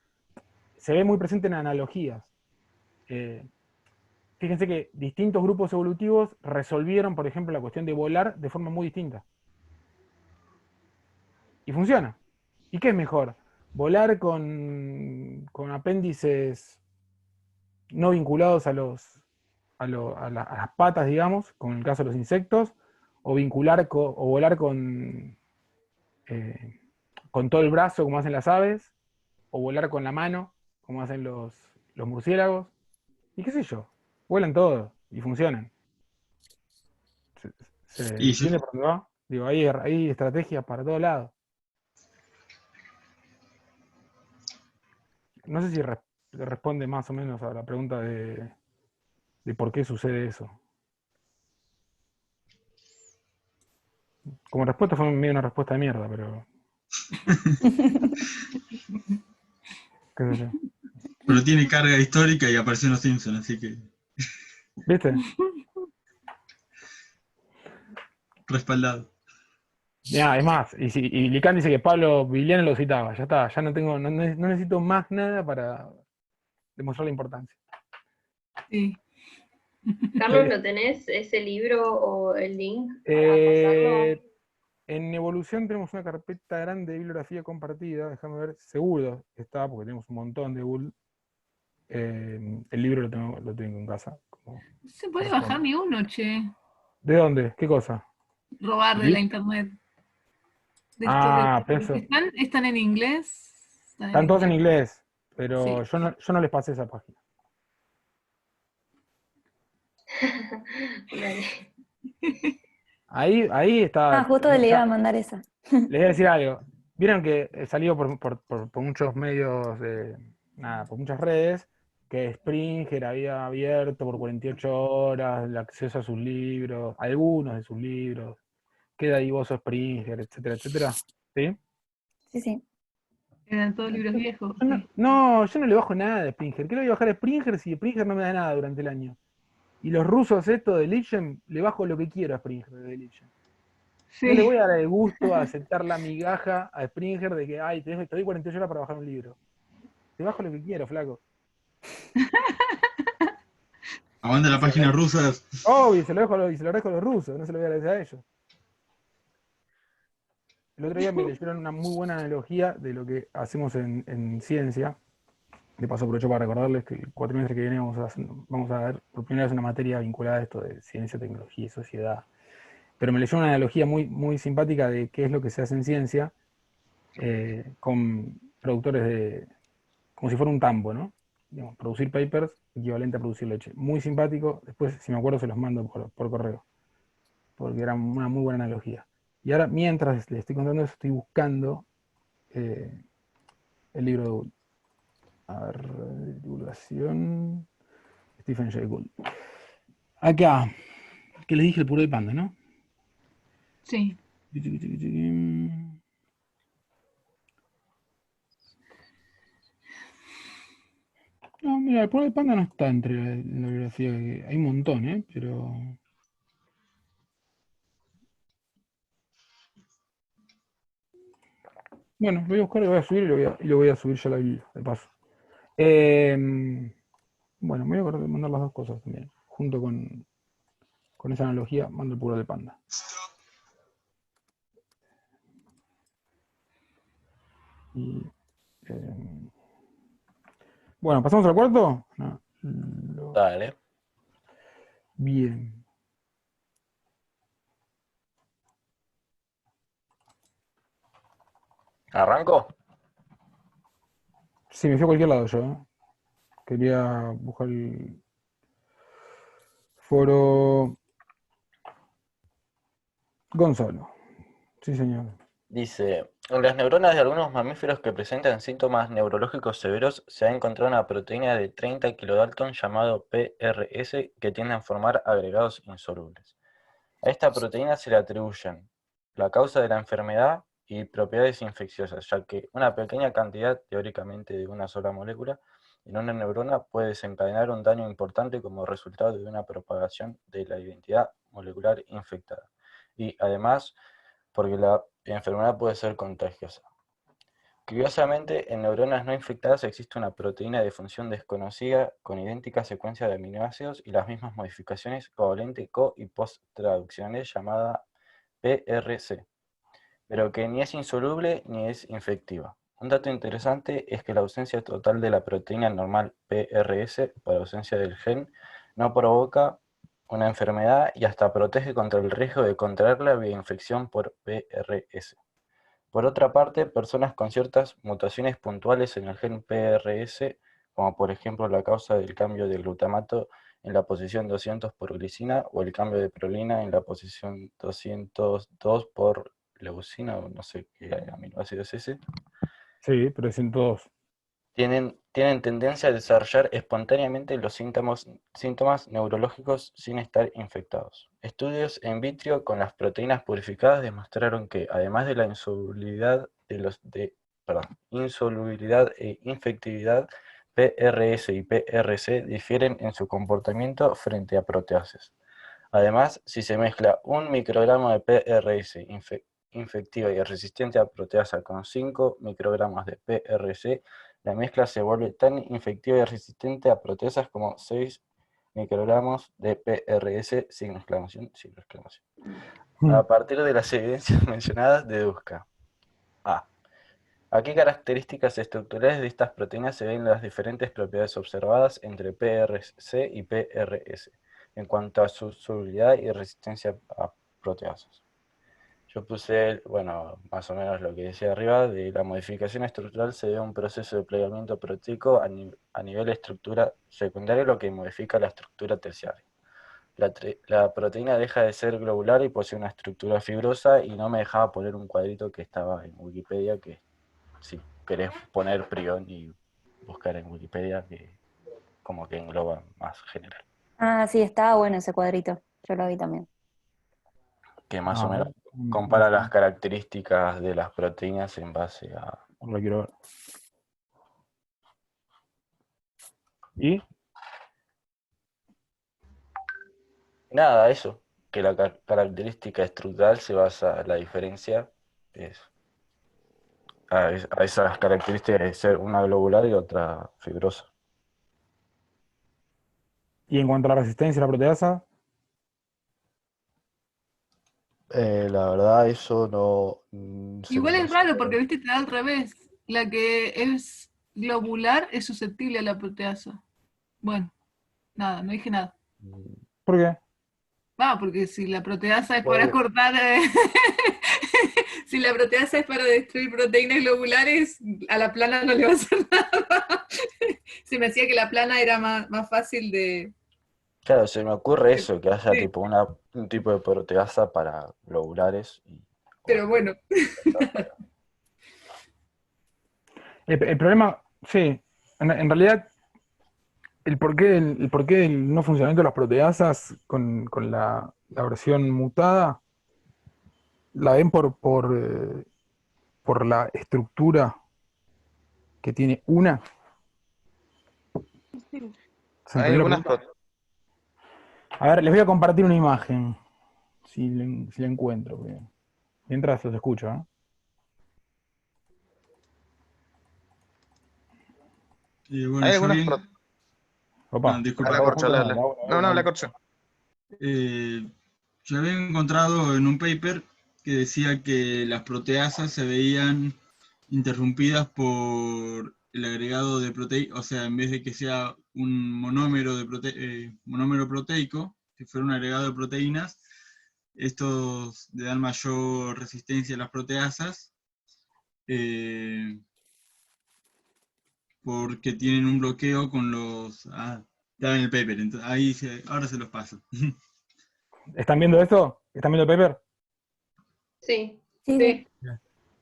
se ve muy presente en analogías. Fíjense que distintos grupos evolutivos resolvieron, por ejemplo, la cuestión de volar de forma muy distinta. Y funciona. ¿Y qué es mejor? ¿Volar con apéndices no vinculados a las patas, digamos, como en el caso de los insectos, o volar con todo el brazo, como hacen las aves, o volar con la mano, como hacen los murciélagos? Y qué sé yo, vuelan todos y funcionan. ¿Se entiende por dónde va? Digo, hay estrategias para todos lados. No sé si responde más o menos a la pregunta de por qué sucede eso. Como respuesta fue medio una respuesta de mierda, pero... ¿Qué sé yo? Pero tiene carga histórica y apareció en Los Simpsons, así que ¿Viste? respaldado. Ya, es más, y Licán dice que Pablo Vigliano lo citaba, ya está, ya no necesito más nada para demostrar la importancia. Sí. Carlos, ¿lo tenés ese libro o el link para pasarlo? En Evolución tenemos una carpeta grande de bibliografía compartida, déjame ver, seguro está, porque tenemos un montón de Google. El libro lo tengo en casa. No se puede bajar ni uno, che. ¿De dónde? ¿Qué cosa? Robar de ¿Sí? la internet. De Ah, los que pienso. están en inglés. Están todos en inglés, pero Sí. yo no les pasé esa página. Dale. Ahí está. Justo le iba a mandar esa. Les voy a decir algo. Vieron que salió por muchos medios, por muchas redes, que Springer había abierto por 48 horas el acceso a sus libros, algunos de sus libros. Queda ahí vos Springer, etcétera, etcétera. ¿Sí? Sí, sí. Eran todos libros viejos. No, yo no le bajo nada de Springer. ¿Qué le voy a bajar a Springer si Springer no me da nada durante el año? Y los rusos esto de Lichen, le bajo lo que quiero a Springer de Lichen. Sí. No le voy a dar el gusto a aceptar la migaja a Springer de que, ay, te doy 48 horas para bajar un libro. Te bajo lo que quiero, flaco. Aguanta la página rusa. Obvio, se lo dejo a los rusos, no se lo voy a agradecer a ellos. El otro día me leyeron una muy buena analogía de lo que hacemos en ciencia. De paso aprovecho para recordarles que el cuatrimestre que viene vamos a ver por primera vez una materia vinculada a esto de ciencia, tecnología y sociedad. Pero me leyó una analogía muy, muy simpática de qué es lo que se hace en ciencia con productores de, como si fuera un tambo, ¿no? Digamos, producir papers equivalente a producir leche. Muy simpático, después si me acuerdo se los mando por correo, porque era una muy buena analogía. Y ahora, mientras le estoy contando eso, estoy buscando el libro de Gould. A ver, divulgación. Stephen Jay Gould. Acá, que les dije el puro de panda, ¿no? Sí. No, mira, el puro de panda no está entre la bibliografía. Hay un montón, pero... Bueno, lo voy a buscar, lo voy a subir y lo voy a subir ya a la Biblia, de paso. Bueno, me voy a mandar las dos cosas también. Junto con esa analogía, mando el puro de panda. Y, bueno, ¿pasamos al cuarto? No, Dale. Bien. ¿Arranco? Sí, me fui a cualquier lado yo. Quería buscar el foro Gonzalo. Sí, señor. Dice, en las neuronas de algunos mamíferos que presentan síntomas neurológicos severos se ha encontrado una proteína de 30 kilodalton llamado PRS que tiende a formar agregados insolubles. A esta proteína se le atribuyen la causa de la enfermedad y propiedades infecciosas, ya que una pequeña cantidad, teóricamente de una sola molécula, en una neurona puede desencadenar un daño importante como resultado de una propagación de la identidad molecular infectada. Y además, porque la enfermedad puede ser contagiosa. Curiosamente, en neuronas no infectadas existe una proteína de función desconocida con idéntica secuencia de aminoácidos y las mismas modificaciones covalente, co y post-traduccionales llamada PRC, pero que ni es insoluble ni es infectiva. Un dato interesante es que la ausencia total de la proteína normal PRS por ausencia del gen no provoca una enfermedad y hasta protege contra el riesgo de contraerla vía infección por PRS. Por otra parte, personas con ciertas mutaciones puntuales en el gen PRS, como por ejemplo la causa del cambio de glutamato en la posición 200 por glicina o el cambio de prolina en la posición 202 por leucina, o no sé qué aminoácido es ese. Sí, pero 102. Tienen tendencia a desarrollar espontáneamente los síntomas neurológicos sin estar infectados. Estudios in vitro con las proteínas purificadas demostraron que, además de la insolubilidad e infectividad PRS y PRC difieren en su comportamiento frente a proteasas. Además, si se mezcla 1 microgramo de PRS infectiva y resistente a proteasa con 5 microgramos de PRC, la mezcla se vuelve tan infectiva y resistente a proteasas como 6 microgramos de PRS, signo de exclamación, signo de exclamación. A partir de las evidencias mencionadas, deduzca. A. ¿A qué características estructurales de estas proteínas se ven las diferentes propiedades observadas entre PRC y PRS en cuanto a su solubilidad y resistencia a proteasas? Yo puse, bueno, más o menos lo que decía arriba, de la modificación estructural se ve un proceso de plegamiento proteico a nivel estructura secundaria, lo que modifica la estructura terciaria. La proteína deja de ser globular y posee una estructura fibrosa, y no me dejaba poner un cuadrito que estaba en Wikipedia, que si querés poner prión y buscar en Wikipedia, que como que engloba más general. Ah, sí, estaba bueno ese cuadrito. Yo lo vi también. Que más o menos compara las características de las proteínas en base a... Lo quiero ver. ¿Y? Nada, eso. Que la característica estructural se basa en la diferencia a esas características de ser una globular y otra fibrosa. ¿Y en cuanto a la resistencia a la proteasa? La verdad, eso no... Igual es raro porque, viste, te da al revés. La que es globular es susceptible a la proteasa. Bueno, nada, no dije nada. ¿Por qué? Porque si la proteasa es para cortar... si la proteasa es para destruir proteínas globulares, a la plana no le va a hacer nada. Se me hacía que la plana era más fácil de... Claro, se me ocurre eso, que haya Sí. tipo un tipo de proteasa para globulares. Pero bueno. El problema, sí, en realidad, el porqué del no funcionamiento de las proteasas con la versión mutada, la ven por la estructura que tiene una. ¿Se Hay entendió la algunas pregunta? A ver, les voy a compartir una imagen, si la encuentro. Mientras los escucho, ¿eh? Bueno, Hay yo algunas bien... Opa, disculpa. Habla Corcho, habla. No, habla Corcho. Yo había encontrado en un paper que decía que las proteasas se veían interrumpidas por el agregado de proteína, o sea, en vez de que sea un monómero proteico, que fuera un agregado de proteínas, estos le dan mayor resistencia a las proteasas, porque tienen un bloqueo con los... estaba en el paper, entonces ahí ahora se los paso. ¿Están viendo esto? ¿Están viendo el paper? Sí. Sí.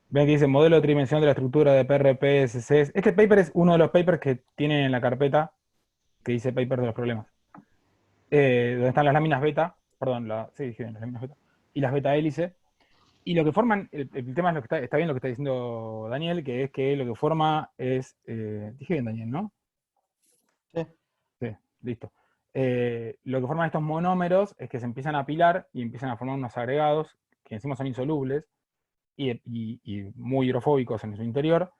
Ven que dice modelo tridimensional de la estructura de PRPSC. Este paper es uno de los papers que tienen en la carpeta que dice paper de los problemas. Donde están las láminas beta, perdón, sí, dije las láminas beta, y las beta hélice. Y lo que forman, el tema es lo que está bien lo que está diciendo Daniel, que es que lo que forma es, dije bien Daniel, ¿no? Sí. Sí, listo. Lo que forman estos monómeros es que se empiezan a apilar y empiezan a formar unos agregados que encima son insolubles y muy hidrofóbicos en su interior,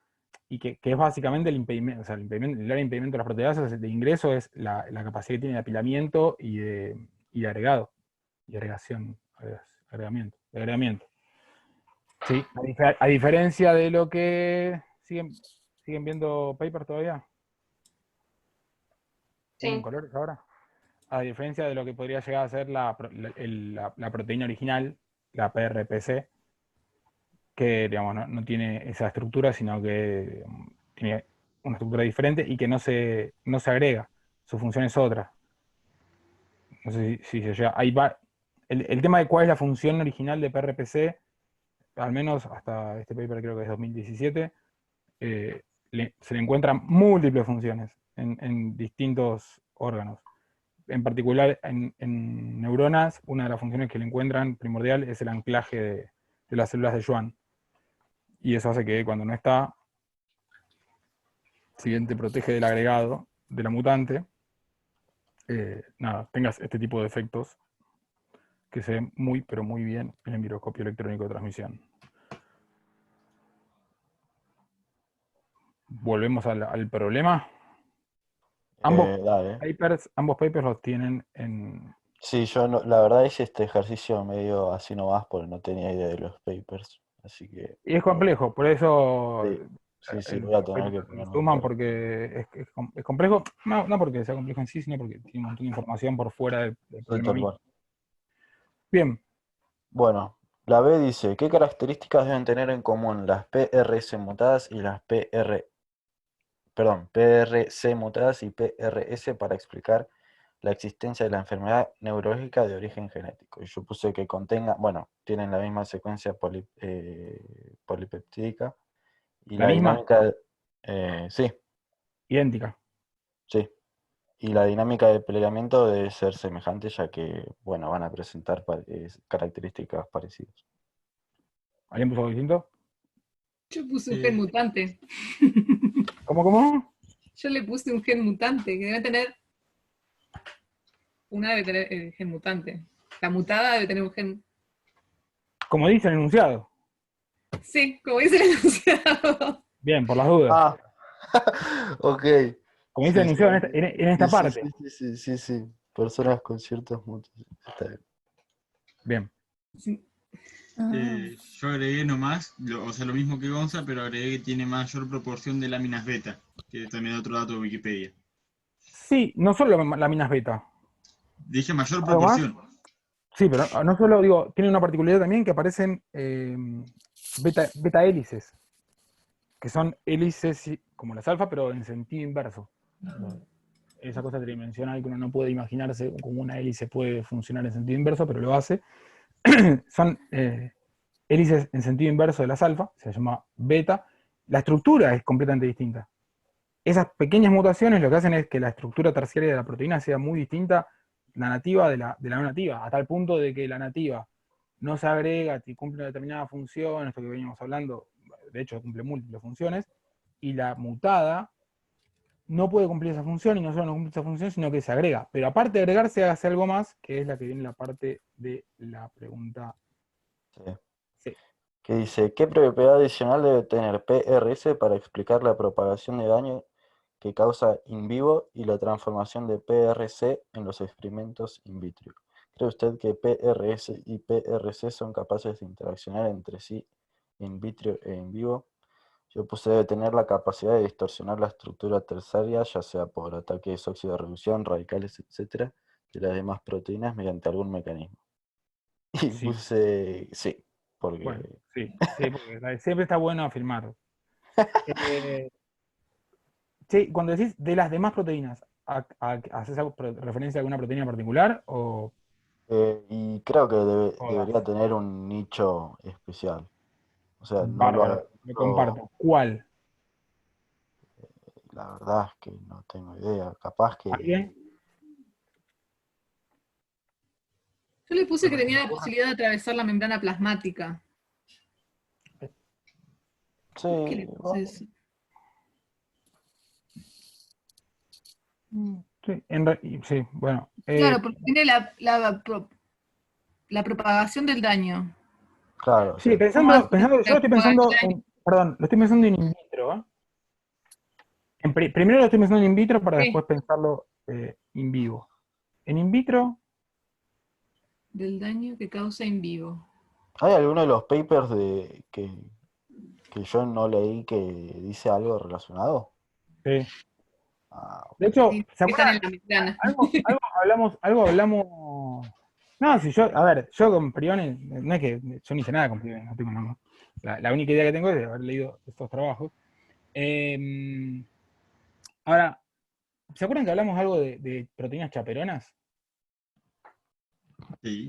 y que es básicamente el impedimento, o sea, el área de impedimento de las proteasas de ingreso es la capacidad que tiene de apilamiento y de agregado, y agregamiento. Sí, a diferencia de lo que... ¿Siguen viendo paper todavía? ¿Tienen Sí. colores ahora? A diferencia de lo que podría llegar a ser la proteína original, la PRPC, que digamos, no tiene esa estructura, sino que tiene una estructura diferente y que no se agrega. Su función es otra. No sé si se llega. Ahí va. El tema de cuál es la función original de PRPC, al menos hasta este paper creo que es 2017, se le encuentran múltiples funciones en distintos órganos. En particular, en neuronas, una de las funciones que le encuentran primordial es el anclaje de las células de Schwann. Y eso hace que cuando no está, si bien te protege del agregado de la mutante, nada, tengas este tipo de efectos que se ven muy, pero muy bien en el microscopio electrónico de transmisión. Volvemos al problema. Ambos Dale. papers los tienen en... Sí, yo la verdad hice este ejercicio medio así nomás porque no tenía idea de los papers, así que... Y es complejo, por eso Sí, voy a tener que los ponerme suman, a ver. porque es complejo, no porque sea complejo en sí, sino porque tiene un montón de información por fuera del Sí, problema tal mismo. cual. Bien, Bueno, la B dice, ¿qué características deben tener en común las PRS mutadas y las PRC mutadas y PRS para explicar la existencia de la enfermedad neurológica de origen genético? Y yo puse que contenga, bueno, tienen la misma secuencia polipeptídica y ¿la la misma? dinámica, sí, Idéntica. sí. Y la dinámica de plegamiento debe ser semejante, ya que, bueno, van a presentar características parecidas. ¿Alguien puso algo distinto? Yo puse un gen mutante. ¿Cómo? Yo le puse un gen mutante, que debe tener... Una debe tener el gen mutante. La mutada debe tener un gen... Como dice el enunciado. Sí, como dice el enunciado. Bien, por las dudas. Ok. Como dice el enunciado en esta parte. Sí. Personas con ciertos mutaciones. Está bien. Bien. Yo agregué nomás, o sea, lo mismo que Gonza, pero agregué que tiene mayor proporción de láminas beta, que es también otro dato de Wikipedia. Sí, no solo láminas beta. Dije mayor ¿Algo más? proporción. Sí, pero no solo, digo, tiene una particularidad también que aparecen beta hélices, que son hélices como las alfa, pero en sentido inverso. Esa cosa tridimensional que uno no puede imaginarse como una hélice puede funcionar en sentido inverso, pero lo hace. Son hélices en sentido inverso de las alfa, se llama beta. La estructura es completamente distinta. Esas pequeñas mutaciones lo que hacen es que la estructura terciaria de la proteína sea muy distinta, la nativa de la no nativa, a tal punto de que la nativa no se agrega, cumple una determinada función, esto que veníamos hablando, de hecho cumple múltiples funciones, y la mutada no puede cumplir esa función, y no solo no cumple esa función, sino que se agrega. Pero aparte de agregarse, hace algo más, que es la que viene en la parte de la pregunta. Sí. Que dice, ¿qué propiedad adicional debe tener PRS para explicar la propagación de daño que causa in vivo y la transformación de PRC en los experimentos in vitro? ¿Cree usted que PRS y PRC son capaces de interaccionar entre sí in vitro e in vivo? Yo puse debe tener la capacidad de distorsionar la estructura terciaria, ya sea por ataques, óxido de reducción, radicales, etc., de las demás proteínas mediante algún mecanismo. Y Sí. puse sí, porque... Bueno, sí, porque siempre está bueno afirmar. Sí, cuando decís de las demás proteínas, ¿haces referencia a alguna proteína en particular? O... y creo que Todas. debería tener un nicho especial. O sea, no Bárbaro, me comparto. ¿Cuál? La verdad es que no tengo idea. Capaz que... ¿Alguien? Yo le puse que tenía la posibilidad de atravesar la membrana plasmática. Sí, ¿Qué le puse eso? Sí, bueno. Claro, porque tiene la propagación del daño. Claro. Sí, yo lo estoy pensando en, perdón, lo estoy pensando en in vitro. Primero lo estoy pensando en in vitro para después pensarlo in vivo. En in vitro... Del daño que causa in vivo. ¿Hay alguno de los papers que yo no leí que dice algo relacionado? Sí. Okay. De hecho, Sí, ¿se acuerdan? Algo hablamos. No, si yo, a ver, yo con Prione, no es que yo ni hice nada con Prione, no tengo nada. La única idea que tengo es de haber leído estos trabajos. Ahora, ¿se acuerdan que hablamos algo de proteínas chaperonas? Sí.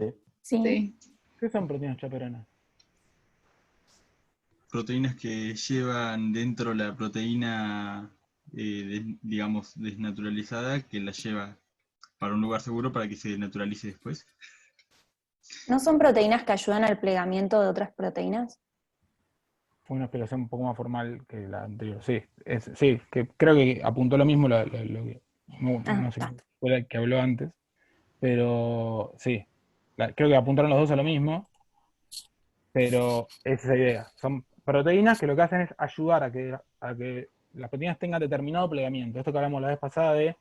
¿Qué son proteínas chaperonas? Proteínas que llevan dentro la proteína, digamos, desnaturalizada, que la lleva para un lugar seguro para que se desnaturalice después. ¿No son proteínas que ayudan al plegamiento de otras proteínas? Fue una explicación un poco más formal que la anterior. Sí, sí, que creo que apuntó lo mismo lo que no sé quién fue la que habló antes, pero sí, creo que apuntaron los dos a lo mismo, pero es esa idea. Son proteínas que lo que hacen es ayudar a que las proteínas tengan determinado plegamiento. Esto que hablamos la vez pasada de,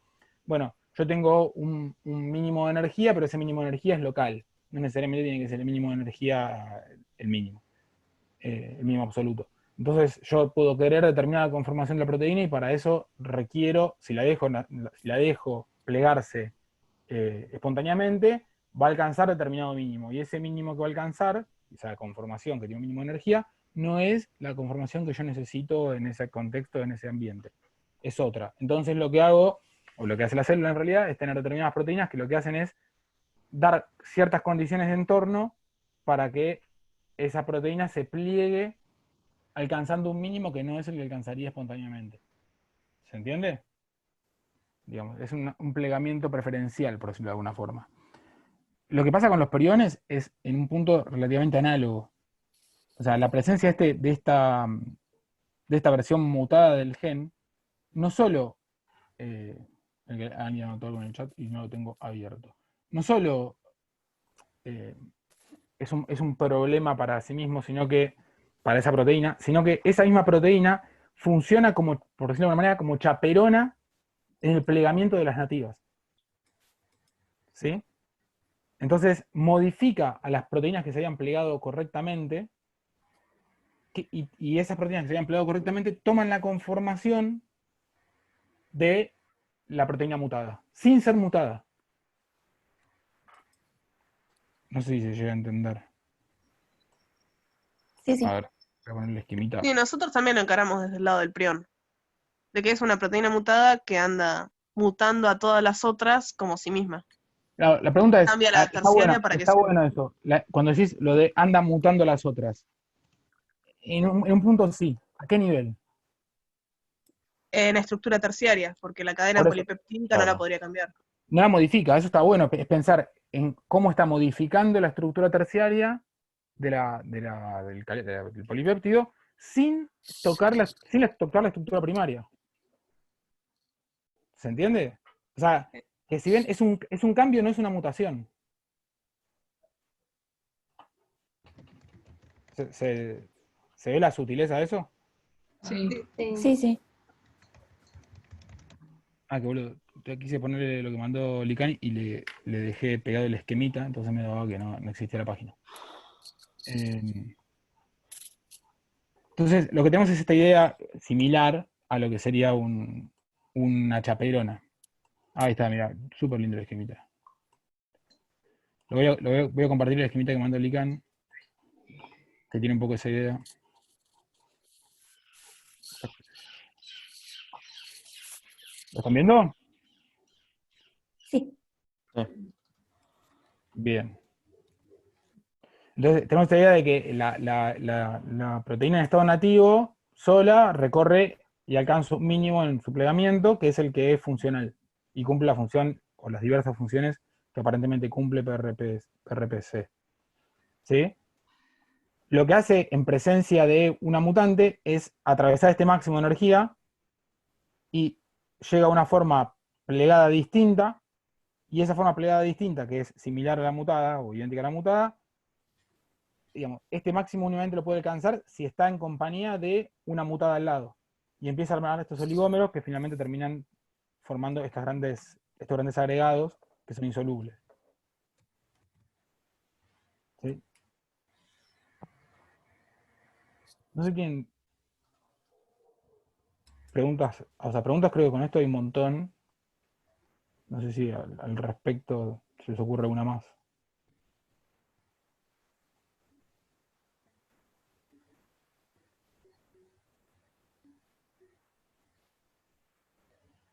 bueno, yo tengo un mínimo de energía, pero ese mínimo de energía es local. No necesariamente tiene que ser el mínimo de energía el mínimo absoluto. Entonces yo puedo querer determinada conformación de la proteína y para eso requiero, si la dejo plegarse espontáneamente, va a alcanzar determinado mínimo. Y ese mínimo que va a alcanzar, esa conformación que tiene un mínimo de energía, no es la conformación que yo necesito en ese contexto, en ese ambiente. Es otra. Entonces lo que hago, o lo que hace la célula en realidad, es tener determinadas proteínas que lo que hacen es dar ciertas condiciones de entorno para que esa proteína se pliegue alcanzando un mínimo que no es el que alcanzaría espontáneamente. ¿Se entiende? Digamos, es un plegamiento preferencial, por decirlo de alguna forma. Lo que pasa con los priones es en un punto relativamente análogo. O sea, la presencia de esta versión mutada del gen, no solo, alguien anotó algo en el chat y no lo tengo abierto, no solo es un problema para sí mismo, sino que para esa proteína, sino que esa misma proteína funciona como, por decirlo de alguna manera, como chaperona en el plegamiento de las nativas. ¿Sí? Entonces modifica a las proteínas que se hayan plegado correctamente, y esas proteínas que se hayan plegado correctamente toman la conformación de la proteína mutada, sin ser mutada. No sé si se llega a entender. Sí, sí. A ver, voy a poner la esquemita. Sí, nosotros también lo encaramos desde el lado del prión, de que es una proteína mutada que anda mutando a todas las otras como sí misma. La pregunta es, Cambia la está terciaria para que está sea bueno eso. Cuando decís lo de anda mutando las otras, en un punto sí. ¿A qué nivel? en estructura terciaria, porque la cadena Por eso, polipeptídica no la podría cambiar. no la modifica, eso está bueno, es pensar en cómo está modificando la estructura terciaria del polipéptido sin tocar la estructura primaria. ¿Se entiende? O sea, que si bien es un cambio, no es una mutación. ¿Se ve la sutileza de eso? Sí. Sí, sí. Ah, qué boludo. Yo quise ponerle lo que mandó Licani y le dejé pegado el esquemita, entonces me daba que no existía la página. Entonces, lo que tenemos es esta idea similar a lo que sería una chaperona. Ahí está, mira, súper lindo el esquemita. Voy a compartir el esquemita que mandó Lican, que tiene un poco esa idea. ¿Lo están viendo? Sí. Bien. Entonces, tenemos esta idea de que la proteína en estado nativo sola recorre y alcanza un mínimo en su plegamiento, que es el que es funcional y cumple la función o las diversas funciones que aparentemente cumple PRPC. ¿Sí? Lo que hace en presencia de una mutante es atravesar este máximo de energía y llega a una forma plegada distinta, y esa forma plegada distinta, que es similar a la mutada o idéntica a la mutada, digamos, este máximo únicamente lo puede alcanzar si está en compañía de una mutada al lado. Y empieza a armar estos oligómeros que finalmente terminan formando estos grandes agregados que son insolubles. ¿Sí? No sé quién. Preguntas creo que con esto hay un montón. No sé si al respecto se les ocurre alguna más.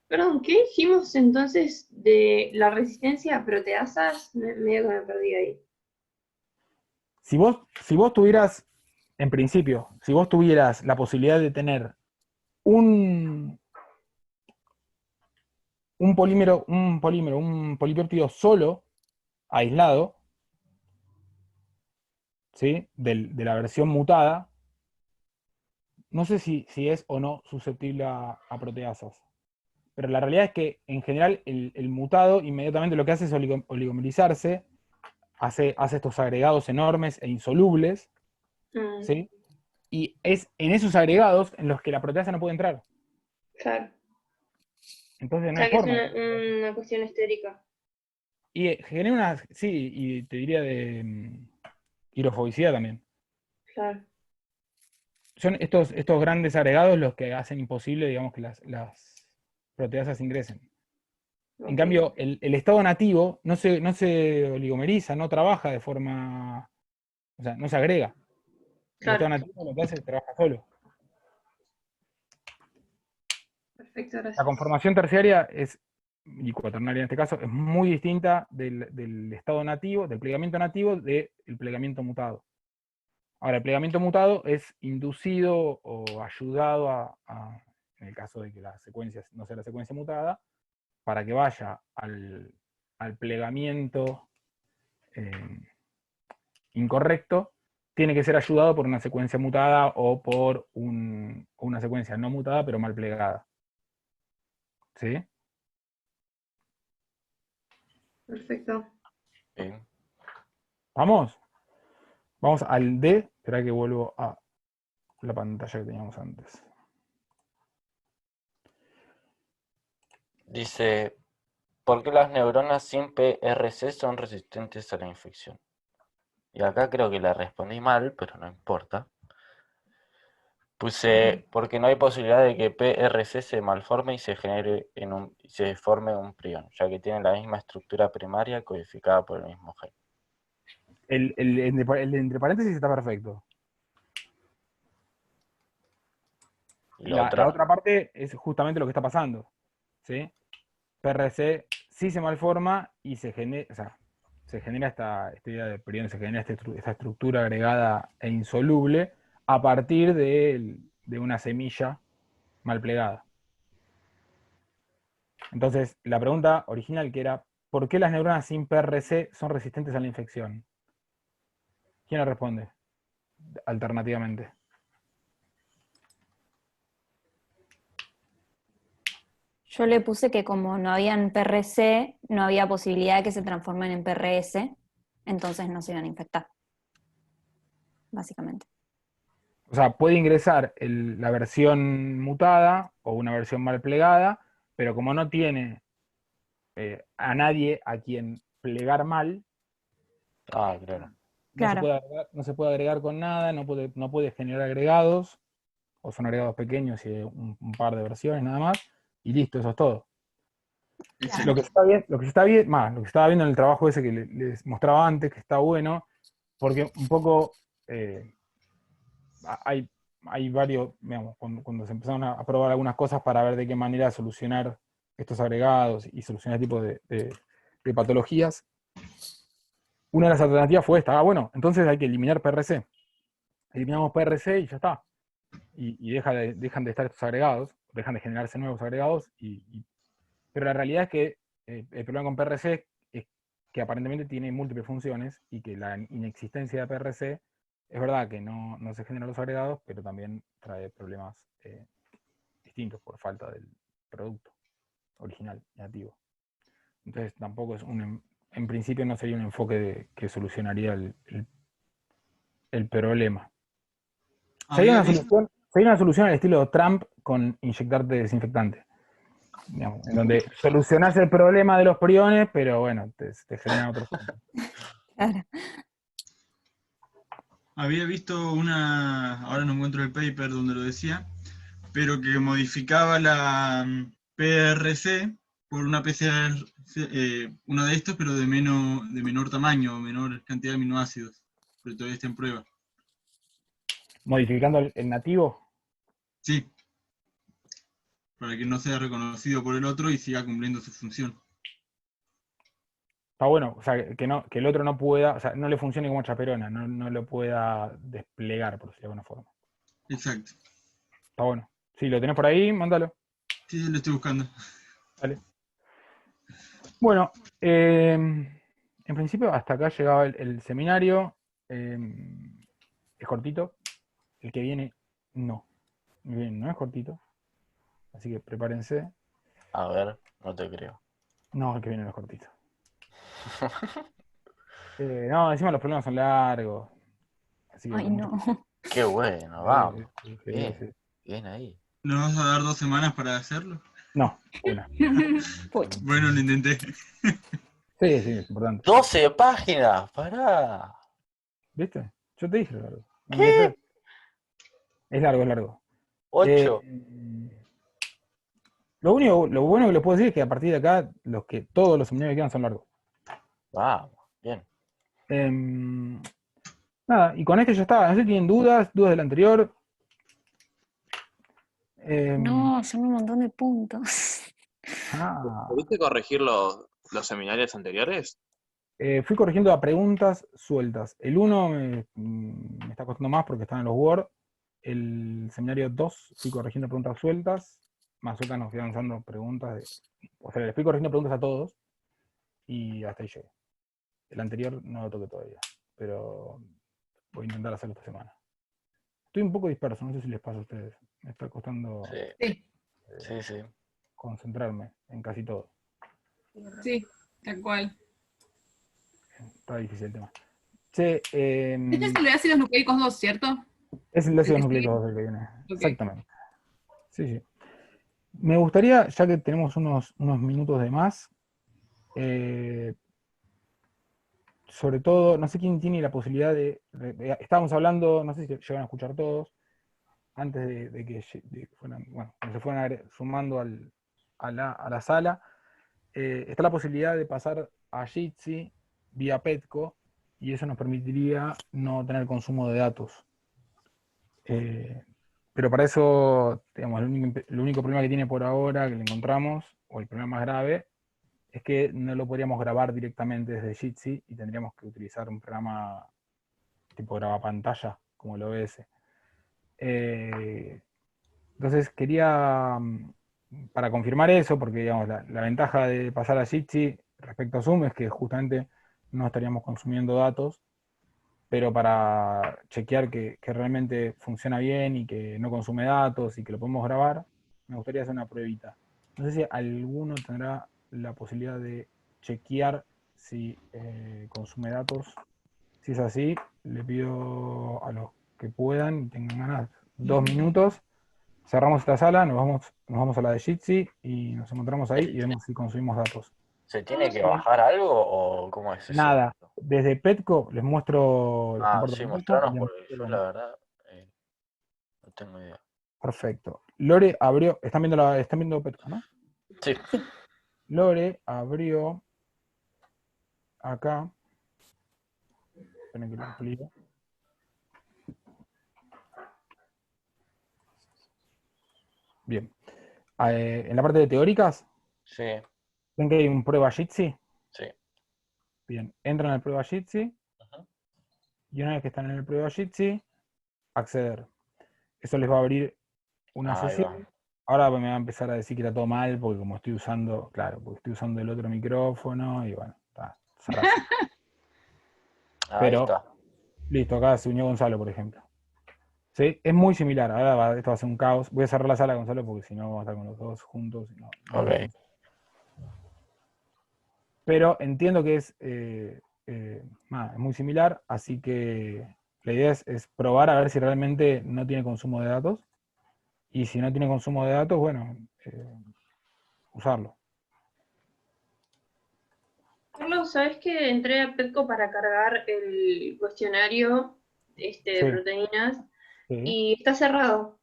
Perdón, ¿qué dijimos entonces de la resistencia a proteasas? Medio que me perdí ahí. Si vos tuvieras, en principio, si vos tuvieras la posibilidad de tener un polipéptido solo, aislado, ¿sí? De la versión mutada, no sé si es o no susceptible a proteasas. Pero la realidad es que, en general, el mutado inmediatamente lo que hace es oligomerizarse, hace estos agregados enormes e insolubles, Mm, ¿sí? Y es en esos agregados en los que la proteasa no puede entrar. claro. Entonces O no hay sea que es forma. una cuestión estérica. Y genera una, sí, y te diría de hidrofobicidad también. Claro. Son estos grandes agregados los que hacen imposible, digamos, que las proteasas ingresen. En Ok. cambio, el estado nativo no se oligomeriza, no trabaja de forma, o sea, no se agrega. El estado Claro. nativo lo que hace es trabaja solo. Perfecto, La gracias. conformación terciaria y cuaternaria en este caso, es muy distinta del estado nativo, del plegamiento nativo, del plegamiento mutado. Ahora, el plegamiento mutado es inducido o ayudado en el caso de que la secuencia no sea la secuencia mutada, para que vaya al plegamiento incorrecto, tiene que ser ayudado por una secuencia mutada o por una secuencia no mutada pero mal plegada. ¿Sí? Perfecto. Bien. ¿Vamos? Vamos al D. Espera que vuelvo a la pantalla que teníamos antes. Dice, ¿por qué las neuronas sin PRC son resistentes a la infección? Y acá creo que la respondí mal, pero no importa. Puse, porque no hay posibilidad de que PRC se malforme y se forme un prión, ya que tiene la misma estructura primaria codificada por el mismo gen. El de entre paréntesis está perfecto. Y La otra parte es justamente lo que está pasando. ¿Sí? PRC sí se malforma y se genera, o sea, se genera esta idea de prión, se genera esta estructura agregada e insoluble a partir de una semilla mal plegada. Entonces, la pregunta original que era, ¿por qué las neuronas sin PRC son resistentes a la infección? ¿Quién la responde? Alternativamente. Yo le puse que como no habían PRC, no había posibilidad de que se transformen en PRS, entonces no se iban a infectar, básicamente. O sea, puede ingresar la versión mutada o una versión mal plegada, pero como no tiene a nadie a quien plegar mal, claro. Claro. no se puede agregar con nada, no puede generar agregados, o son agregados pequeños y un par de versiones nada más, y listo, eso es todo. Lo que está bien, lo que estaba viendo en el trabajo ese que les mostraba antes, que está bueno, porque un poco hay varios, digamos, cuando se empezaron a probar algunas cosas para ver de qué manera solucionar estos agregados y solucionar este tipo de patologías, una de las alternativas fue esta. Bueno, entonces hay que eliminar PRC. Eliminamos PRC y ya está. Y dejan de estar estos agregados, dejan de generarse nuevos agregados. Pero la realidad es que el problema con PRC es que aparentemente tiene múltiples funciones y que la inexistencia de PRC es verdad que no se generan los agregados, pero también trae problemas distintos por falta del producto original, nativo. Entonces tampoco es en principio no sería un enfoque que solucionaría el problema. Sería una solución al estilo Trump con inyectarte desinfectante. Digamos, en donde solucionás el problema de los priones, pero bueno, te generan otros. Claro. Había visto ahora no encuentro el paper donde lo decía, pero que modificaba la PRC por una PCR, uno de estos, pero de menor tamaño, menor cantidad de aminoácidos, pero todavía está en prueba. ¿Modificando el nativo? Sí, para que no sea reconocido por el otro y siga cumpliendo su función. Está bueno, o sea, que el otro no pueda, o sea, no le funcione como chaperona, no lo pueda desplegar, por decirlo de alguna forma. Exacto. Está bueno. Si lo tenés por ahí, mándalo. Sí, lo estoy buscando. Dale. Bueno, en principio hasta acá llegaba el seminario. Es cortito. El que viene, no. Bien, no es cortito. Así que prepárense. A ver, no te creo. No, el que viene no es cortito. No, encima los problemas son largos. Así que Ay, con mucho- no. Qué bueno, vamos. sí, Bien, sí. bien ahí. ¿No vas a dar 2 semanas para hacerlo? No, una. Pucha. Bueno, lo intenté. Sí, sí, es importante. 12 páginas, pará. ¿Viste? Yo te dije lo largo. No me ¿Qué? querés creer. Es largo, es largo. 8. Lo bueno que les puedo decir es que a partir de acá, todos los seminarios que quedan son largos. Vamos, bien. Nada, y con este ya está. No sé si tienen dudas del anterior. No, son un montón de puntos. ¿Pudiste corregir los seminarios anteriores? Fui corrigiendo a preguntas sueltas. El 1 me está costando más porque están en los Word. El seminario 2 fui corrigiendo preguntas sueltas. Más sueltas nos fui avanzando preguntas. O sea, le fui corrigiendo preguntas a todos. Y hasta ahí llegué. El anterior no lo toqué todavía. Pero voy a intentar hacerlo esta semana. Estoy un poco disperso, no sé si les pasa a ustedes. Me está costando Sí. concentrarme en casi todo. Sí, tal cual. Está difícil el tema. Che, Este es el de ácidos nucleicos 2, ¿cierto? es el de ácidos El que nucleicos el que viene. Ok. Exactamente. Sí. Me gustaría, ya que tenemos unos minutos de más, sobre todo, no sé quién tiene la posibilidad estábamos hablando, no sé si llegan a escuchar todos, antes de que cuando se fueran sumando a la sala, está la posibilidad de pasar a Jitsi vía Petco, y eso nos permitiría no tener consumo de datos. Pero para eso, digamos, el único problema que tiene por ahora, que le encontramos, o el problema más grave, es que no lo podríamos grabar directamente desde Jitsi y tendríamos que utilizar un programa tipo grabapantalla, como el OBS. Entonces quería, para confirmar eso, porque digamos, la ventaja de pasar a Jitsi respecto a Zoom es que justamente no estaríamos consumiendo datos, pero para chequear que realmente funciona bien y que no consume datos y que lo podemos grabar, me gustaría hacer una pruebita. No sé si alguno tendrá la posibilidad de chequear si consume datos. Si es así, le pido a los que puedan y tengan ganas 2 minutos. Cerramos esta sala, nos vamos a la de Jitsi y nos encontramos ahí y vemos si consumimos datos. ¿Se tiene que bajar algo o cómo es eso? Nada, desde Petco les muestro, les comparto Sí, Petco, mostranos y les porque muestro yo la verdad no tengo idea. Perfecto. Lore abrió, están viendo Petco, ¿no? Sí. Lore abrió acá. Esperen que lo amplíe. Bien. En la parte de teóricas, Sí. ¿ven que hay un prueba Jitsi? Sí. Bien, entran al prueba Jitsi. Y una vez que están en el prueba Jitsi, acceder. Eso les va a abrir una Ahí sesión. va. Ahora me va a empezar a decir que está todo mal, porque como estoy usando, porque estoy usando el otro micrófono, y bueno, está cerrado. Ahí Pero, está. listo, acá se unió Gonzalo, por ejemplo. ¿Sí? Es muy similar. Ahora esto va a ser un caos. Voy a cerrar la sala, Gonzalo, porque si no vamos a estar con los dos juntos. Y no Ok. Pero entiendo que es muy similar, así que la idea es probar a ver si realmente no tiene consumo de datos. Y si no tiene consumo de datos, bueno, usarlo. Carlos, ¿sabes que entré a Petco para cargar el cuestionario de Sí. proteínas Sí. y está cerrado?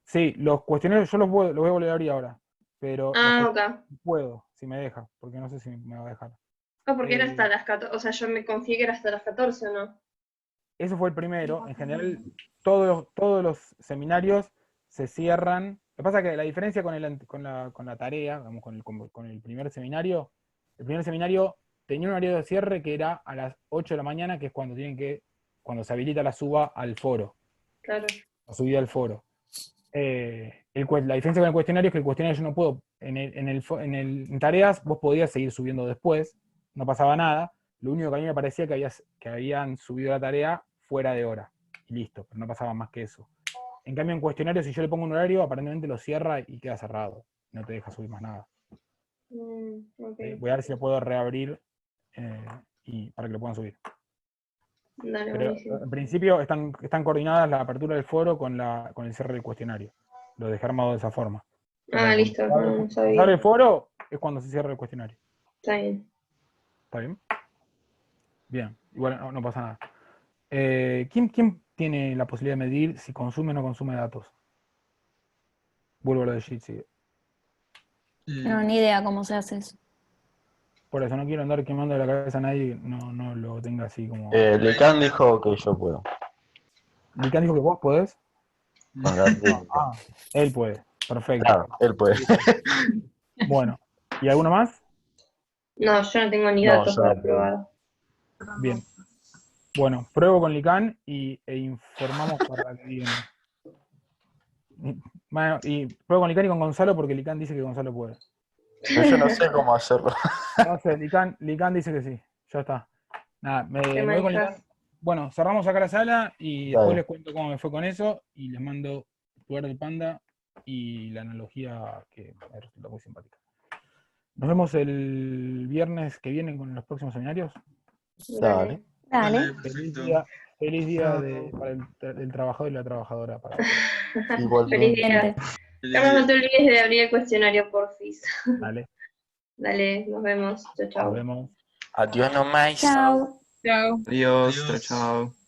Sí, los cuestionarios yo los voy a volver a abrir ahora, pero los Ok. puedo, si me deja, porque no sé si me va a dejar. Porque era hasta las 14, o sea, yo me confié que era hasta las 14, ¿o no? Eso fue el primero. En general, todos los seminarios se cierran. Lo que pasa es que la diferencia con la tarea, digamos, con el primer seminario tenía un horario de cierre que era a las 8 de la mañana, que es cuando se habilita la suba al foro. Claro. La subida al foro. La diferencia con el cuestionario es que el cuestionario yo no puedo. En tareas vos podías seguir subiendo después, no pasaba nada. Lo único que a mí me parecía que habían subido la tarea fuera de hora. Y listo, pero no pasaba más que eso. En cambio, en cuestionario, si yo le pongo un horario, aparentemente lo cierra y queda cerrado. No te deja subir más nada. Ok. Voy a ver si lo puedo reabrir y para que lo puedan subir. Dale, Pero buenísimo. en principio están coordinadas la apertura del foro con el cierre del cuestionario. Lo dejé armado de esa forma. Ah, listo, no Cuando se abre sabía. el foro es cuando se cierra el cuestionario. Está bien. ¿Está bien? Bien, igual no pasa nada. ¿Quién tiene la posibilidad de medir si consume o no consume datos? Vuelvo a lo de Jitsi. No, ni idea cómo se hace eso. Por eso no quiero andar quemando la cabeza a nadie, no lo tenga así como... Lican dijo que yo puedo. ¿Lican dijo que vos podés? Con la técnica. Él puede. Perfecto. Claro, él puede. Bueno, ¿y alguno más? No, yo no tengo ni No, datos yo para no probar. Bien. Bueno, pruebo con Lican e informamos para la que viene. Bueno, y pruebo con Lican y con Gonzalo porque Lican dice que Gonzalo puede. Pero yo no sé cómo hacerlo. No sé, Lican dice que sí. Ya está. Nada, me Te voy con Lican. manejas. Bueno, cerramos acá la sala y Dale. después les cuento cómo me fue con eso y les mando el lugar del panda y la analogía que me resultó muy simpática. Nos vemos el viernes que viene con los próximos seminarios. Dale. Dale. Feliz día para el trabajador y la trabajadora. Para todos. Feliz día. Carlos, no te olvides de abrir el cuestionario, porfis. Dale, Dale, nos vemos. Chao, chao. nos vemos. Adiós nomás. Chao. Chao. Adiós, chao, chao.